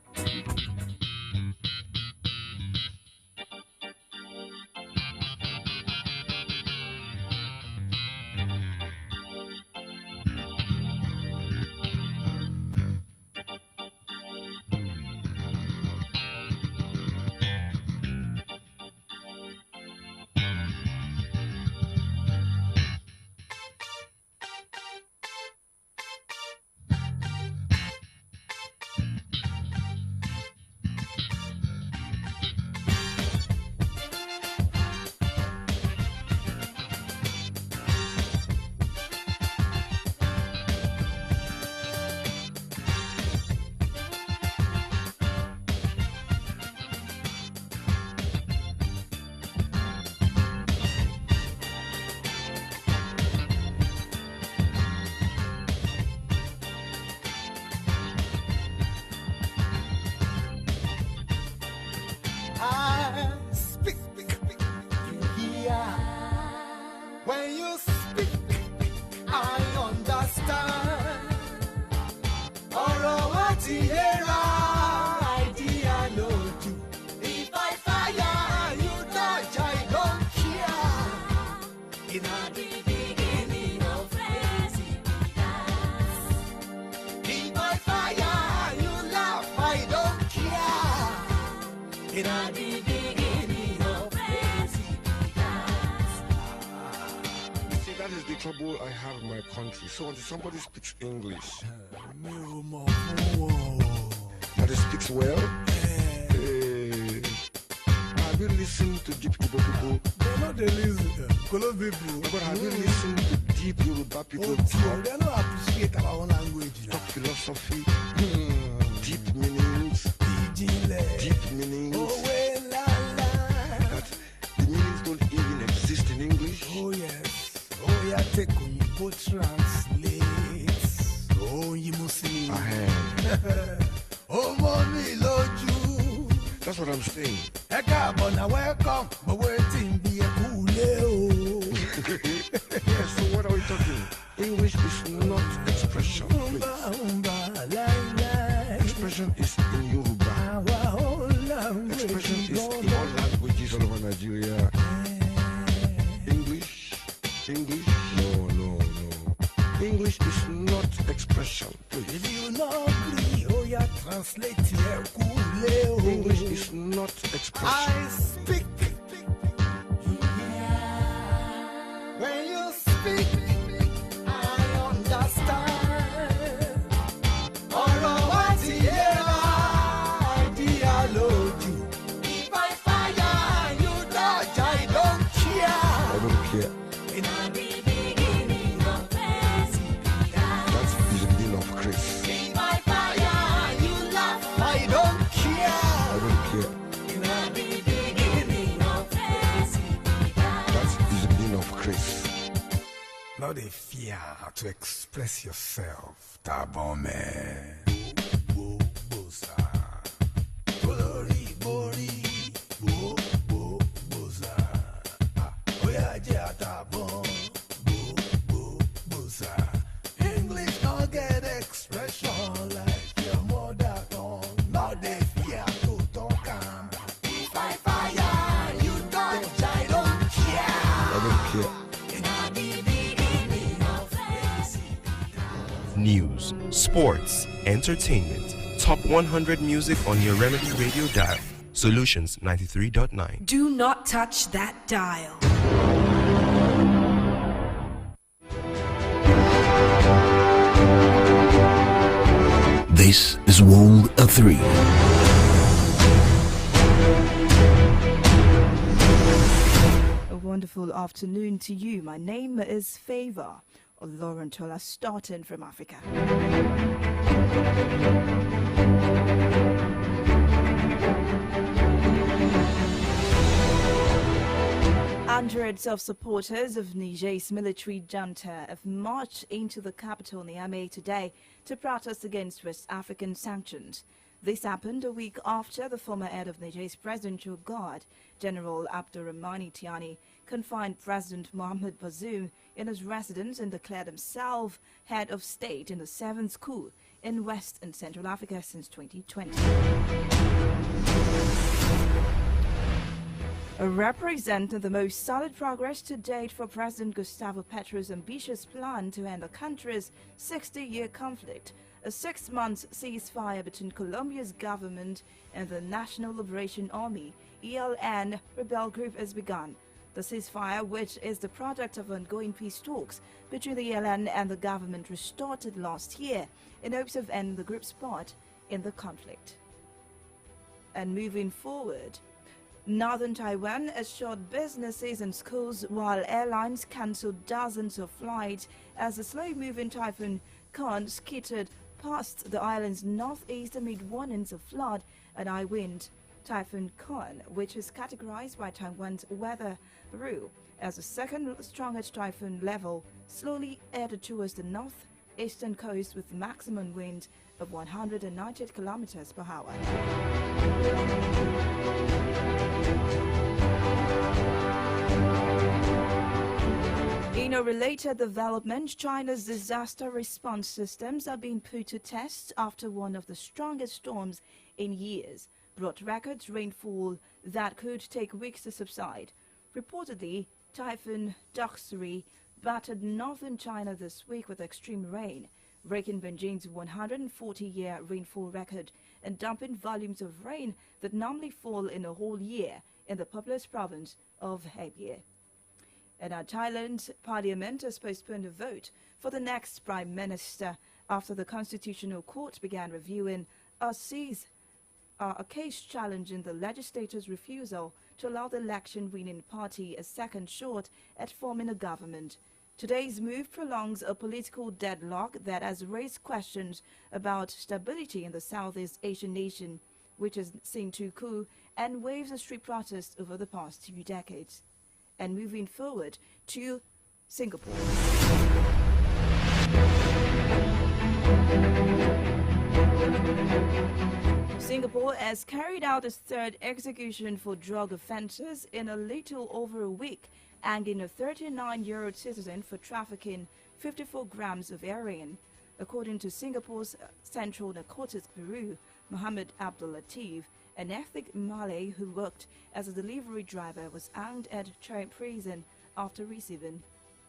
trouble I have in my country. So until somebody speaks English, that he speaks well, have you listened to deep Igbo people? No, they listen. Colo people. But have you listened to deep Yoruba people talk? They don't appreciate our own language. Talk philosophy, deep meanings, deep meanings. That the meanings don't even exist in English. Oh yes. Oh yeah, take on you go translate. Oh, you must see. Oh, mommy, Lord, you. That's what I'm saying. Eka, but now welcome, but waiting be a cool. Yes, so what are we talking? English is not expression. Please. Expression is in Yoruba. Expression is in all languages all over Nigeria. English, no. English is not expression. Please. If you not agree, oh yeah, translate here, cool. English is not expression. I speak. When you speak, I understand. If I fire, you dodge, I don't care. I don't care. That's the beginning of Chris. If I fire, you laugh, I don't care. I don't care. That's the beginning of Chris. Not a fear to express yourself, Tabome. English don't get expression like your mother tongue. Not a fear to talk. If I fire, you don't, I don't care. I don't care. News, sports, entertainment, top 100 music on your Remedy Radio dial. Solutions 93.9. Do not touch that dial. This is World of 3. A wonderful afternoon to you. My name is Favor Laurentola, starting from Africa. Hundreds of supporters of Niger's military junta have marched into the capital Niamey today to protest against West African sanctions. This happened a week after the former head of Niger's presidential guard, General Abdurrahmani Tiani, confined President Mohamed Bazoum in his residence and declared himself head of state in the 7th coup in West and Central Africa since 2020. Representing the most solid progress to date for President Gustavo Petro's ambitious plan to end the country's 60-year conflict, a 6-month ceasefire between Colombia's government and the National Liberation Army, ELN, rebel group has begun. The ceasefire, which is the product of ongoing peace talks between the ELN and the government, restarted last year in hopes of ending the group's part in the conflict. And moving forward, Northern Taiwan has shut businesses and schools while airlines cancelled dozens of flights as the slow-moving Typhoon Khan skittered past the island's northeast amid warnings of flood and high wind. Typhoon Khan, which is categorized by Taiwan's Weather Bureau as the second strongest typhoon level, slowly headed towards the northeastern coast with maximum wind of 190 kilometers per hour. In a related development, China's disaster response systems are being put to test after one of the strongest storms in years brought record rainfall that could take weeks to subside. Reportedly, Typhoon Doksuri battered northern China this week with extreme rain, breaking Beijing's 140-year rainfall record and dumping volumes of rain that normally fall in a whole year in the populous province of Hebei. And our Thailand parliament has postponed a vote for the next prime minister after the Constitutional Court began reviewing a case challenging the legislator's refusal to allow the election-winning party a second shot at forming a government. Today's move prolongs a political deadlock that has raised questions about stability in the Southeast Asian nation, which has seen two coups and waves of street protests over the past 2 decades. And moving forward to Singapore. Singapore has carried out its third execution for drug offences in a little over a week, hanging a 39-year-old citizen for trafficking 54 grams of heroin. According to Singapore's Central Narcotics Bureau, Mohammed Abdul Latif, an ethnic Malay who worked as a delivery driver, was hanged at Chai prison after receiving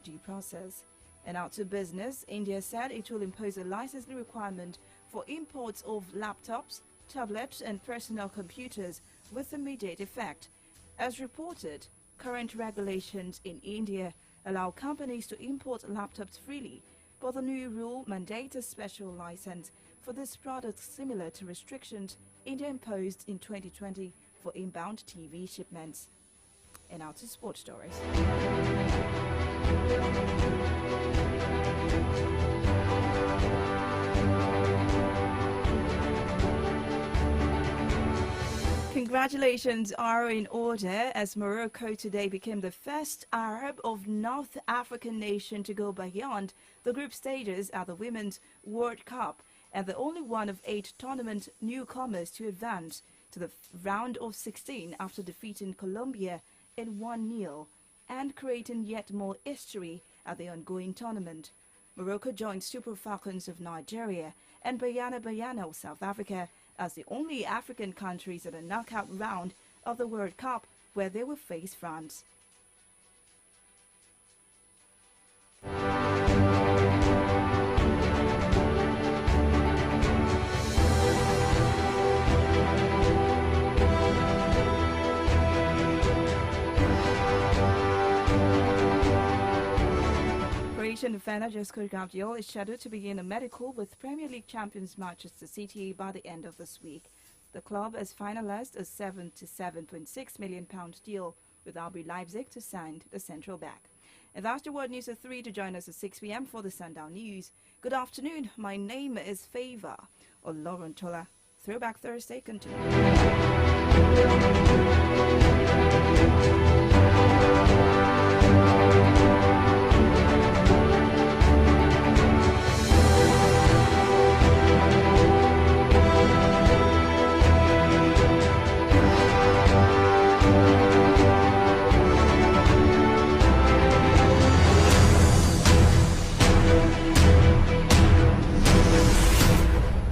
due process. And out to business, India said it will impose a licensing requirement for imports of laptops, tablets and personal computers with immediate effect. As reported, current regulations in India allow companies to import laptops freely, but the new rule mandates a special license for this product similar to restrictions India imposed in 2020 for inbound TV shipments. And now to sports stories. Congratulations are in order as Morocco today became the first Arab of North African nation to go beyond the group stages at the Women's World Cup and the only one of 8 tournament newcomers to advance to the round of 16 after defeating Colombia in 1-0 and creating yet more history at the ongoing tournament. Morocco joined Super Falcons of Nigeria and Bayana of South Africa as the only African countries at the knockout round of the World Cup, where they will face France. Croatian defender Josko Gvardiol is scheduled to begin a medical with Premier League champions Manchester City by the end of this week. The club has finalised a £77.6 million deal with RB Leipzig to sign the central back. And that's the World News at 3 to join us at 6 p.m. for the Sundown News. Good afternoon, my name is Favor Olorontola. Throwback Thursday continues.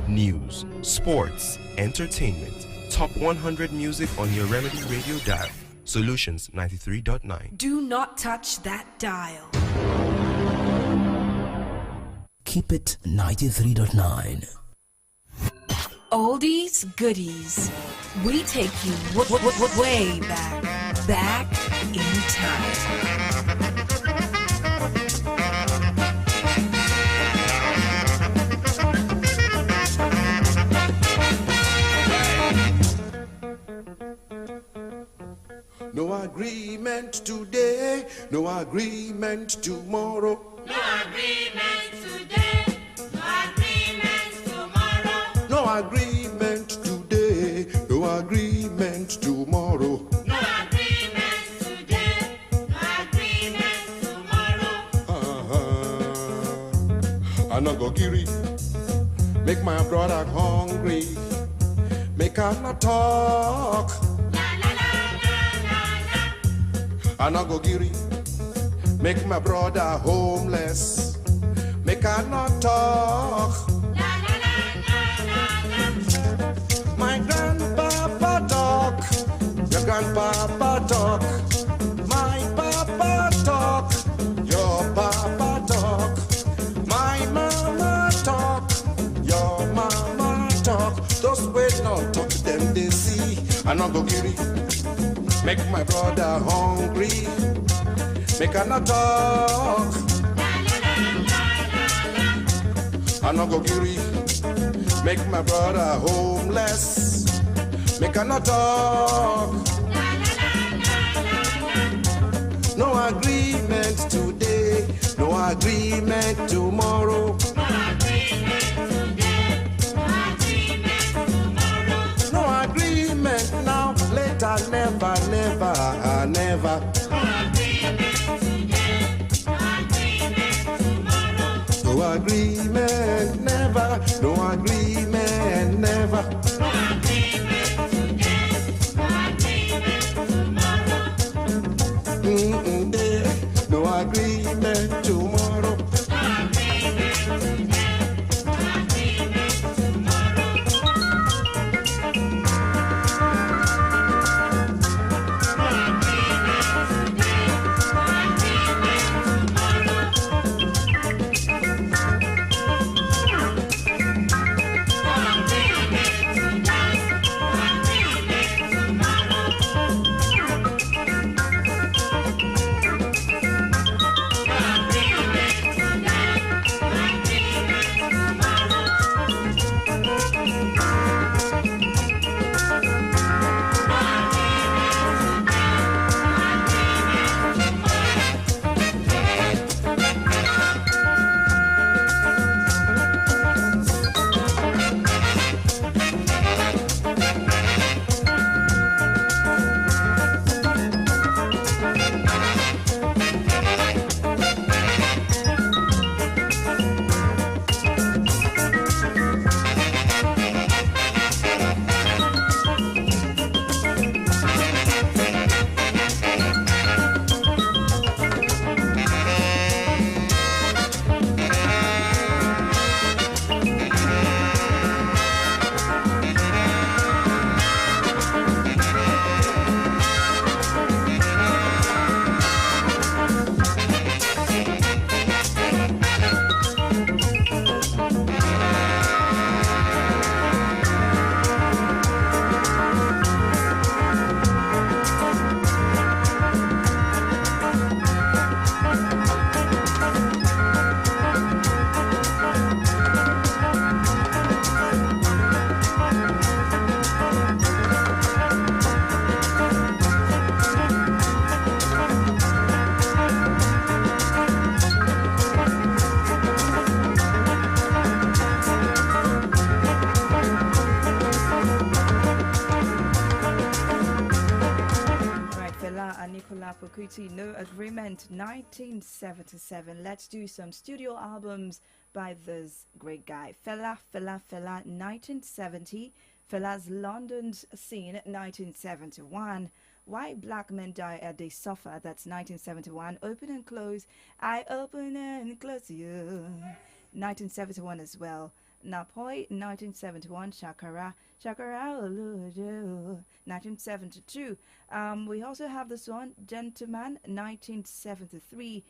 News, sports, entertainment, top 100 music on your Remedy Radio dial. Solutions 93.9. Do not touch that dial. Keep it 93.9. Oldies, goodies. We take you way back in time. No agreement today, no agreement tomorrow. No agreement today, no agreement tomorrow. No agreement today, no agreement tomorrow. No agreement today, no agreement tomorrow. I no go giri, make my brother hungry, make her not talk. I no go giri, make my brother homeless, make her not talk. My grandpapa talk, your grandpapa talk, my papa talk, your papa talk, my mama talk, your mama talk. Those wait not talk, them they see. I no go giri, make my brother hungry, Make her not talk. I no go giri. Make my brother homeless. Make her not talk. No agreement today, no agreement tomorrow. No agreement now, later, never, never, never. No agreement, never, no agreement, never. No agreement tomorrow. Kuti, No Agreement, 1977. Let's do some studio albums by this great guy. Fela, 1970. Fela's London's Scene, 1971. Why Black Men Die as They Suffer, that's 1971. Open and Close, I Open and Close You, 1971 as well. Napoi, 1971. Shakara, 1972. We also have this one, Gentleman, 1973.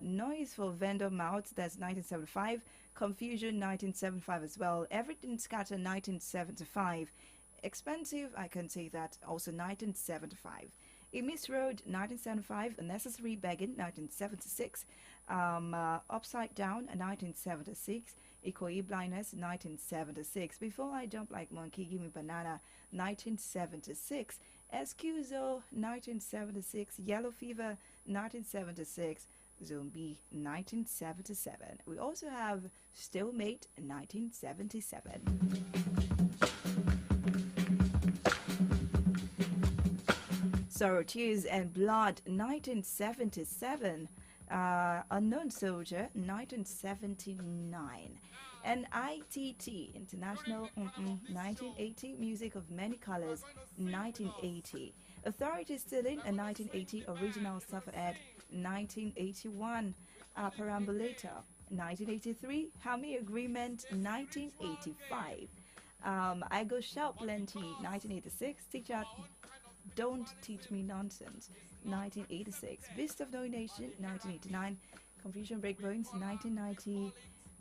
Noise for Vendor Mouths, that's 1975. Confusion, 1975 as well. Everything Scattered, 1975. Expensive, I can say that, also 1975. Miss Road, 1975. Unnecessary Begging, 1976. Upside Down, 1976. Ikoyi Blindness, 1976. Before I Jump Like Monkey, Give Me Banana, 1976. Excuso, 1976. Yellow Fever, 1976. Zombie, 1977. We also have Stalemate, 1977. Sorrow, Tears and Blood, 1977. Unknown Soldier, 1979. And ITT, International, 1980. Music of Many Colors, 1980. Authority Stealing, a 1980. Original Suffer Ed, 1981. Perambulator, 1983. Hami Agreement, 1985. I Go Shout Plenty, 1986. Teacher Don't Teach Me Nonsense, 1986. Beast of No Nation, 1989. Confusion Breakbones, 1990.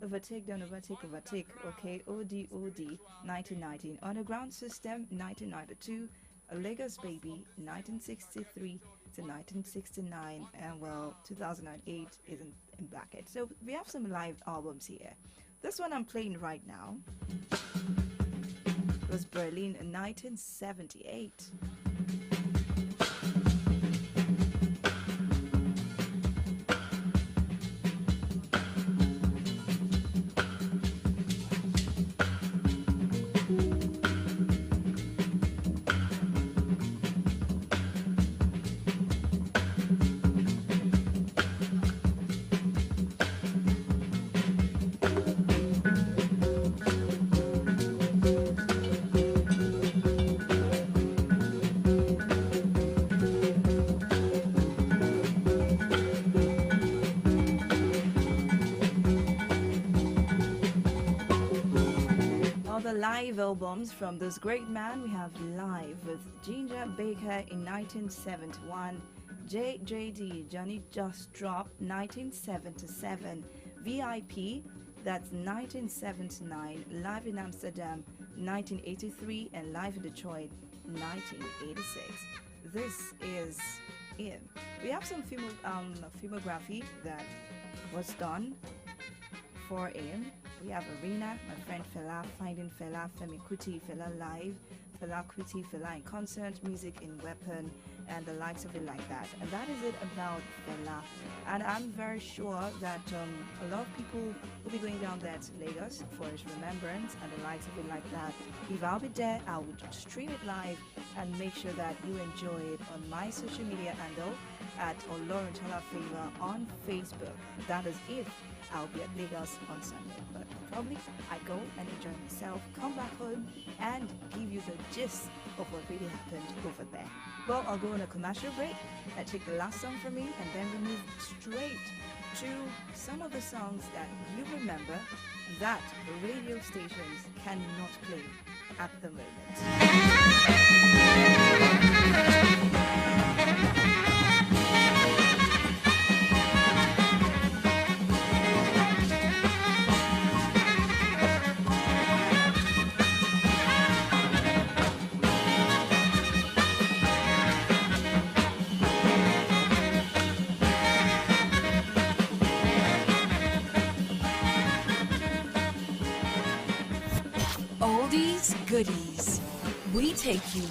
Overtake, Don't Overtake, okay. OD, 1919. Underground System, 1992. A Lagos Baby, 1963 to 1969, and well, 2008 is in bracket. So we have some live albums here. This one I'm playing right now was Berlin in 1978. Live albums from this great man. We have Live with Ginger Baker in 1971, JJD, Johnny Just Drop, 1977, VIP, that's 1979, Live in Amsterdam, 1983, and Live in Detroit, 1986. This is in. We have some filmography that was done for him. We have Arena, My Friend Fela, Finding Fela, Femi Kuti, Fela Live, Fela Kuti, Fela in Concert, Music in Weapon, and the likes of it like that. And that is it about Fela. And I'm very sure that a lot of people will be going down there to Lagos for his remembrance and the likes of it like that. If I'll be there, I would stream it live and make sure that you enjoy it on my social media handle at Olorunshola Favor on Facebook. That is if I'll be at Lagos on Sunday, but probably I go and enjoy myself, come back home and give you the gist of what really happened over there. Well, I'll go on a commercial break and take the last song from me, and then we move straight to some of the songs that you remember that radio stations cannot play at the moment. Oldies goodies. We take you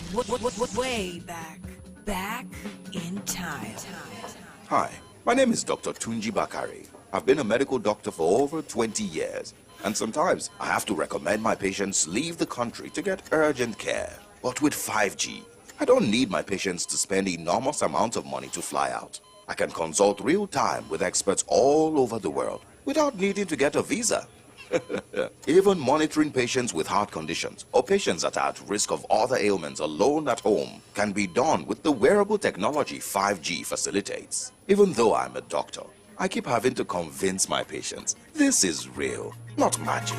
way back in time. Hi, my name is Dr. Tunji Bakari. I've been a medical doctor for over 20 years, and sometimes I have to recommend my patients leave the country to get urgent care. But with 5G, I don't need my patients to spend enormous amounts of money to fly out. I can consult real time with experts all over the world without needing to get a visa. Even monitoring patients with heart conditions or patients that are at risk of other ailments alone at home can be done with the wearable technology 5G facilitates. Even though I'm a doctor, I keep having to convince my patients this is real, not magic.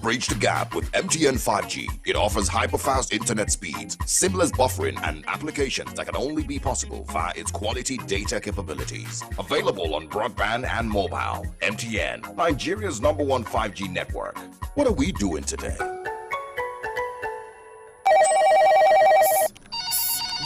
Bridge the gap with MTN 5G. It offers hyper-fast internet speeds, seamless buffering, and applications that can only be possible via its quality data capabilities. Available on broadband and mobile. MTN, Nigeria's #1 5G network. What are we doing today?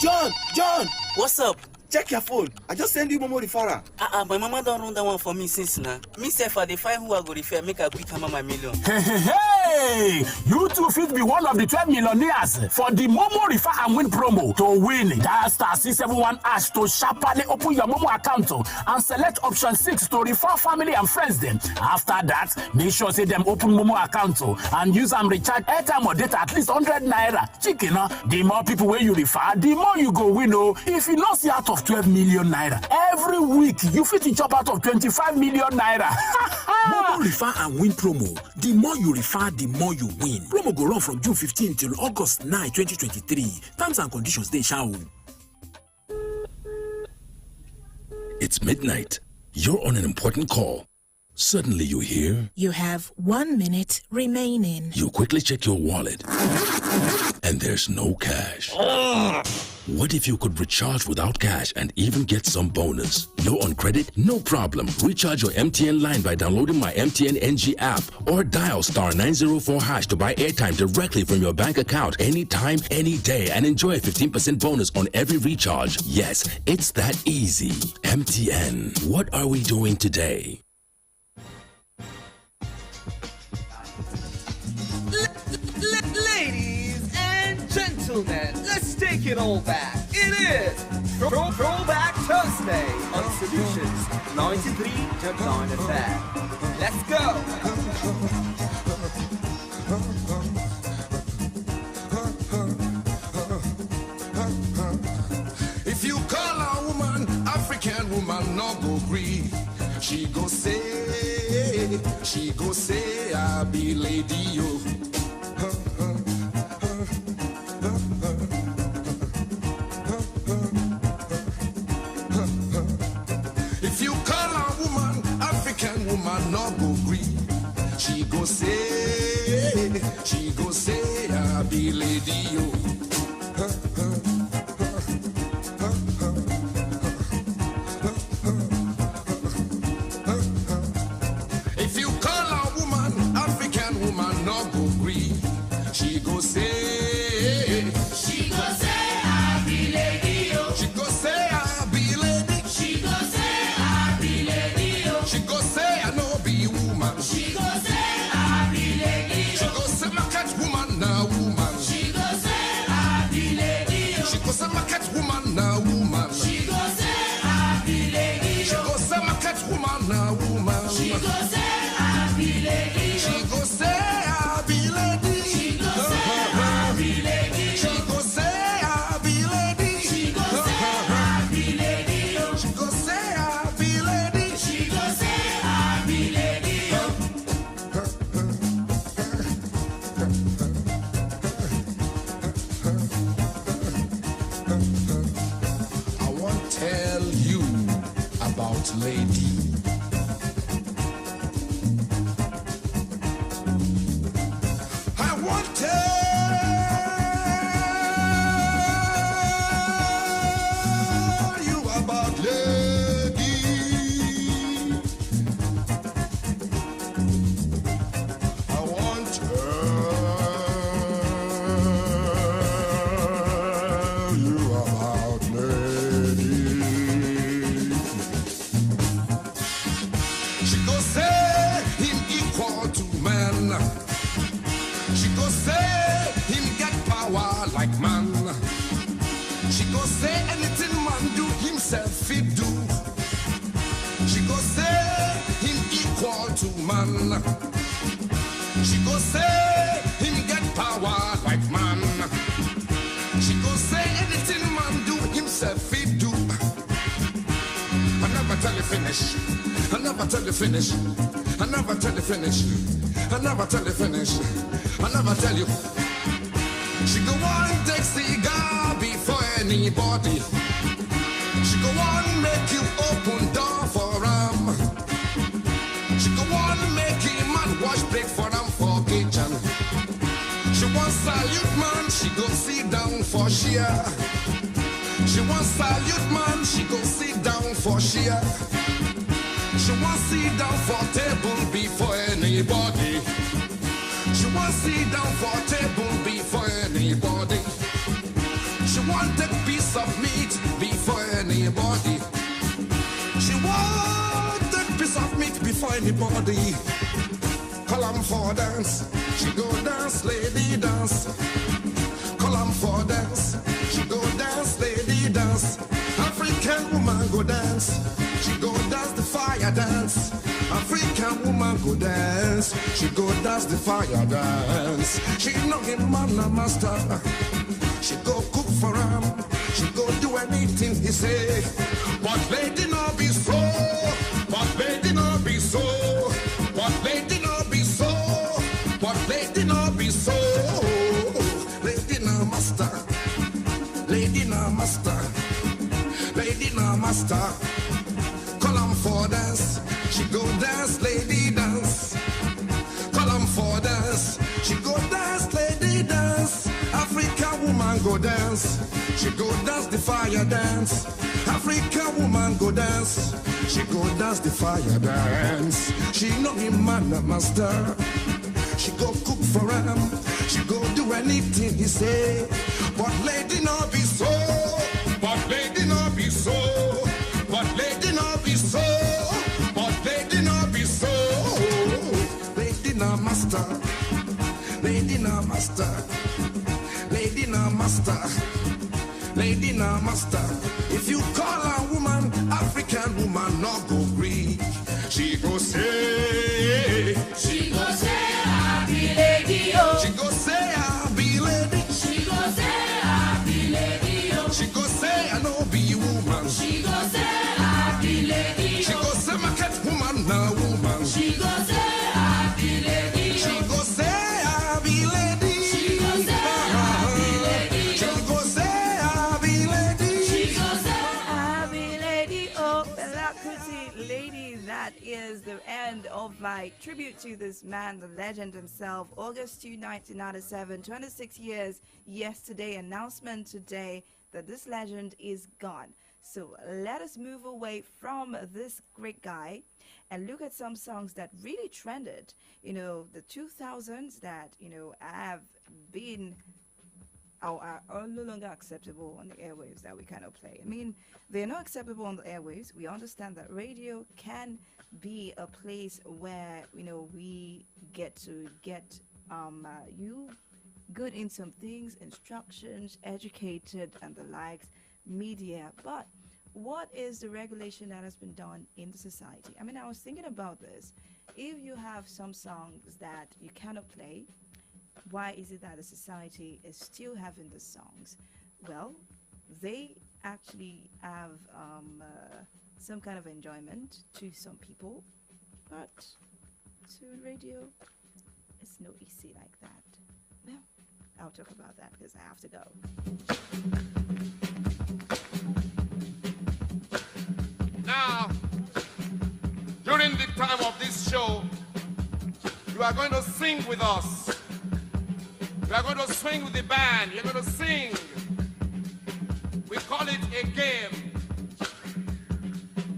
John, what's up? Check your phone. I just send you Momo referral. My mama don't run that one for me since now. Me say for the 5 who I go refer, make a quick hammer my million. Hey! You too fit be one of the 12 millionaires for the Momo Refer and Win promo. To win, dial star 671 hash to sharply open your Momo account and select option 6 to refer family and friends them. After that, make sure say them open Momo account and use and recharge airtime or data at least 100 naira. Chicken, the more people where you refer, the more you go win. If you lost out of 12 million naira every week, you fit to chop out of 25 million naira. Momo Refer and Win promo. The more you refer, the more you win. Promo go run from June 15 till August 9, 2023. Terms and conditions they shall. It's midnight. You're on an important call. Suddenly you hear... You have 1 minute remaining. You quickly check your wallet. And there's no cash. What if you could recharge without cash and even get some bonus? Low on credit? No problem. Recharge your MTN line by downloading my MTN NG app or dial *904# to buy airtime directly from your bank account anytime, any day, and enjoy a 15% bonus on every recharge. Yes, it's that easy. MTN. What are we doing today? Ladies and gentlemen, let's take it all back. It is Throwback Thursday on Solutions 93.9 FM. Let's go. If you call a woman, African woman, no go agree. She go say, I be lady, yo. If you call a woman, African woman, no go agree. She go say, I be lady, yo. If you call a woman, African woman, no go agree. She go say, I be lady, yo. She go say, I be lady. She go say, I be lady, yo. She go say, I no be woman. She go say, I be lady, yo. She go say, my cat woman, now woman. She go say, I be lady, yo. She go say, my cat woman, now woman. She go say, I be lady, yo. She go say, my cat woman, now woman. She go say, I be lady, yo. She go say, I be lady. She go say, I be lady. She go say, I be lady. She go say, I be lady. She go say, I be lady. She go say, I be lady. I want to tell you about lady. I want to tell you about lady. I want to tell you about lady. She go say him equal to man. She go say him get power like man. She go say anything man do himself fit do. She go say him equal to man. She go say him get power like man. She go say anything man do himself fit do. I never tell you finish. I never tell you finish. I never tell you finish. I never tell you finish. I never tell you. She go on take cigar before anybody. She go on make you open door for him. She go on make him man wash plate for him for kitchen. She want salute man, she go sit down for share. She want salute man, she go sit down for share. She want sit down for table before anybody. She want sit down for table before anybody. She want take piece of meat before anybody. She want take piece of meat before anybody. Call 'em for dance. She go dance, lady dance. Call 'em for dance. She go dance, lady dance. African woman go dance. She go dance the fire dance. African woman go dance. She go dance the fire dance. She know him man a master. She go cook for him. She go do anything he say. But lady no be so. But lady no be so. But lady no be so. But lady no be so. Lady no master. Lady no master. Lady no master. Call 'em for dance. She go dance, lady dance. Call 'em for dance. She go dance, lady dance. African woman go dance. She go dance the fire dance. African woman go dance. She go dance the fire dance. She no be man a master. She go cook for him. She go do anything he say. But lady no be so. But lady no be so. But lady no be so. But lady no be so. Lady no master. Lady no master. Lady no master. Lady no master. If you call a woman African woman, no go Greek. She go say. She go say I be lady. Oh. She go say I be lady. She go say I be lady. Oh. She go say I no be woman. She go say I be lady. She go say market woman na woman. She go say I be lady. She go say I be lady. She go say I be lady. She go say I be lady. She go say I be lady. Oh, Fela Kuti, lady. That is the end of my tribute to this man, the legend himself. August 2, 1997, 26 years yesterday. Announcement today that this legend is gone. So let us move away from this great guy and look at some songs that really trended, the 2000s that, have been are no longer acceptable on the airwaves that we cannot play. I mean, they're not acceptable on the airwaves. We understand that radio can be a place where, we get to get you good in some things, instructions, educated and the likes, media. But what is the regulation that has been done in the society? I mean, I was thinking about this. If you have some songs that you cannot play, why is it that the society is still having the songs? Well, they actually have some kind of enjoyment to some people, but to radio, it's no easy like that. Well, I'll talk about that because I have to go. Now, during the time of this show, you are going to sing with us. You are going to swing with the band. You're going to sing. We call it a game.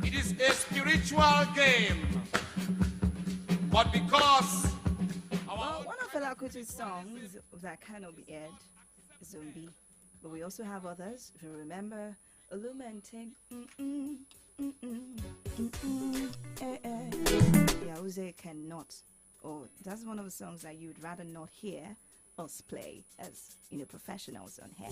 It is a spiritual game. But because one of Fela Kuti's songs that cannot be aired is Zombie. But we also have others. If you remember, Illuminating. Yauze cannot. Or that's one of the songs that you would rather not hear us play as professionals on here.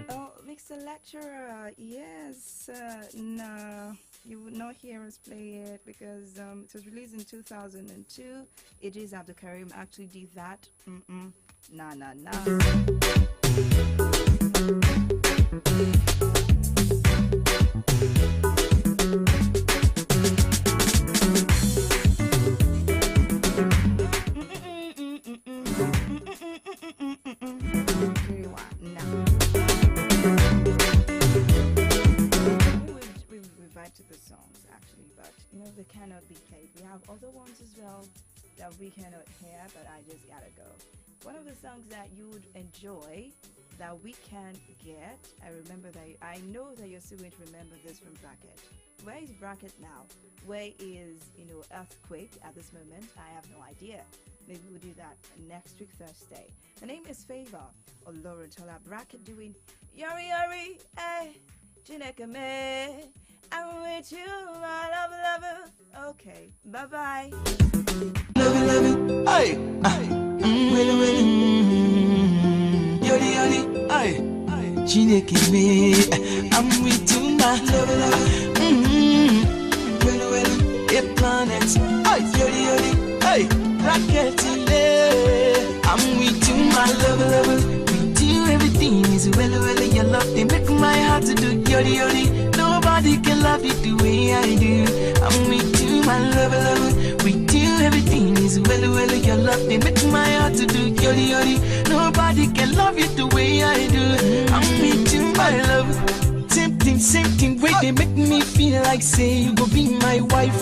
Oh, Mr. Lecturer, yes, no, you would not hear us play it because it was released in 2002. Idris Abdul Karim actually did that. Nah. We've vibed to the songs actually, but they cannot be played. We have other ones as well that we cannot hear, but I just gotta go. One of the songs that you would enjoy that we can get, I know that you're still going to remember this from Bracket. Where is Bracket now? Where is, Earthquake at this moment? I have no idea. Maybe we'll do that next week, Thursday. The name is Favor or Lauren Tola. Bracket doing Yari, eh, Jineka me. I'm with you, my love. Okay, bye-bye. Love it, aye, really, yoli, aye, Chineke me, I'm with you, my love, really, a planet, aye, yoli, aye, rocket, I'm with you, my love, with you, everything is well, your love, they make my heart to do, yoli, nobody can love you the way I do, I'm with you, my love, with you, everything is well, your love, they make my heart to do, yoli, nobody can love you the way I do, I'm with you, my love, same thing, like say you go be my wife.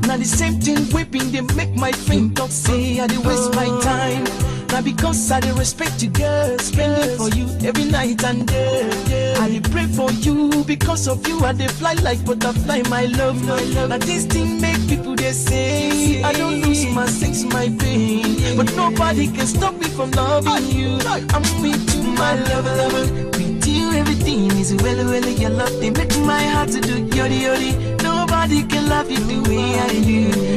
Now the same thing whipping they make my friend talk say I dey waste my time. Now because I dey respect you, girl, spending for you every night and day. I dey pray for you because of you. I dey fly like butterfly, my love. Now this thing make people they say I don't lose my sex, my pain, but nobody can stop me from loving you. I'm with you, my lover. With you, everything is well. Your love they make my heart to do yodi yodi. Nobody can love you the way I do.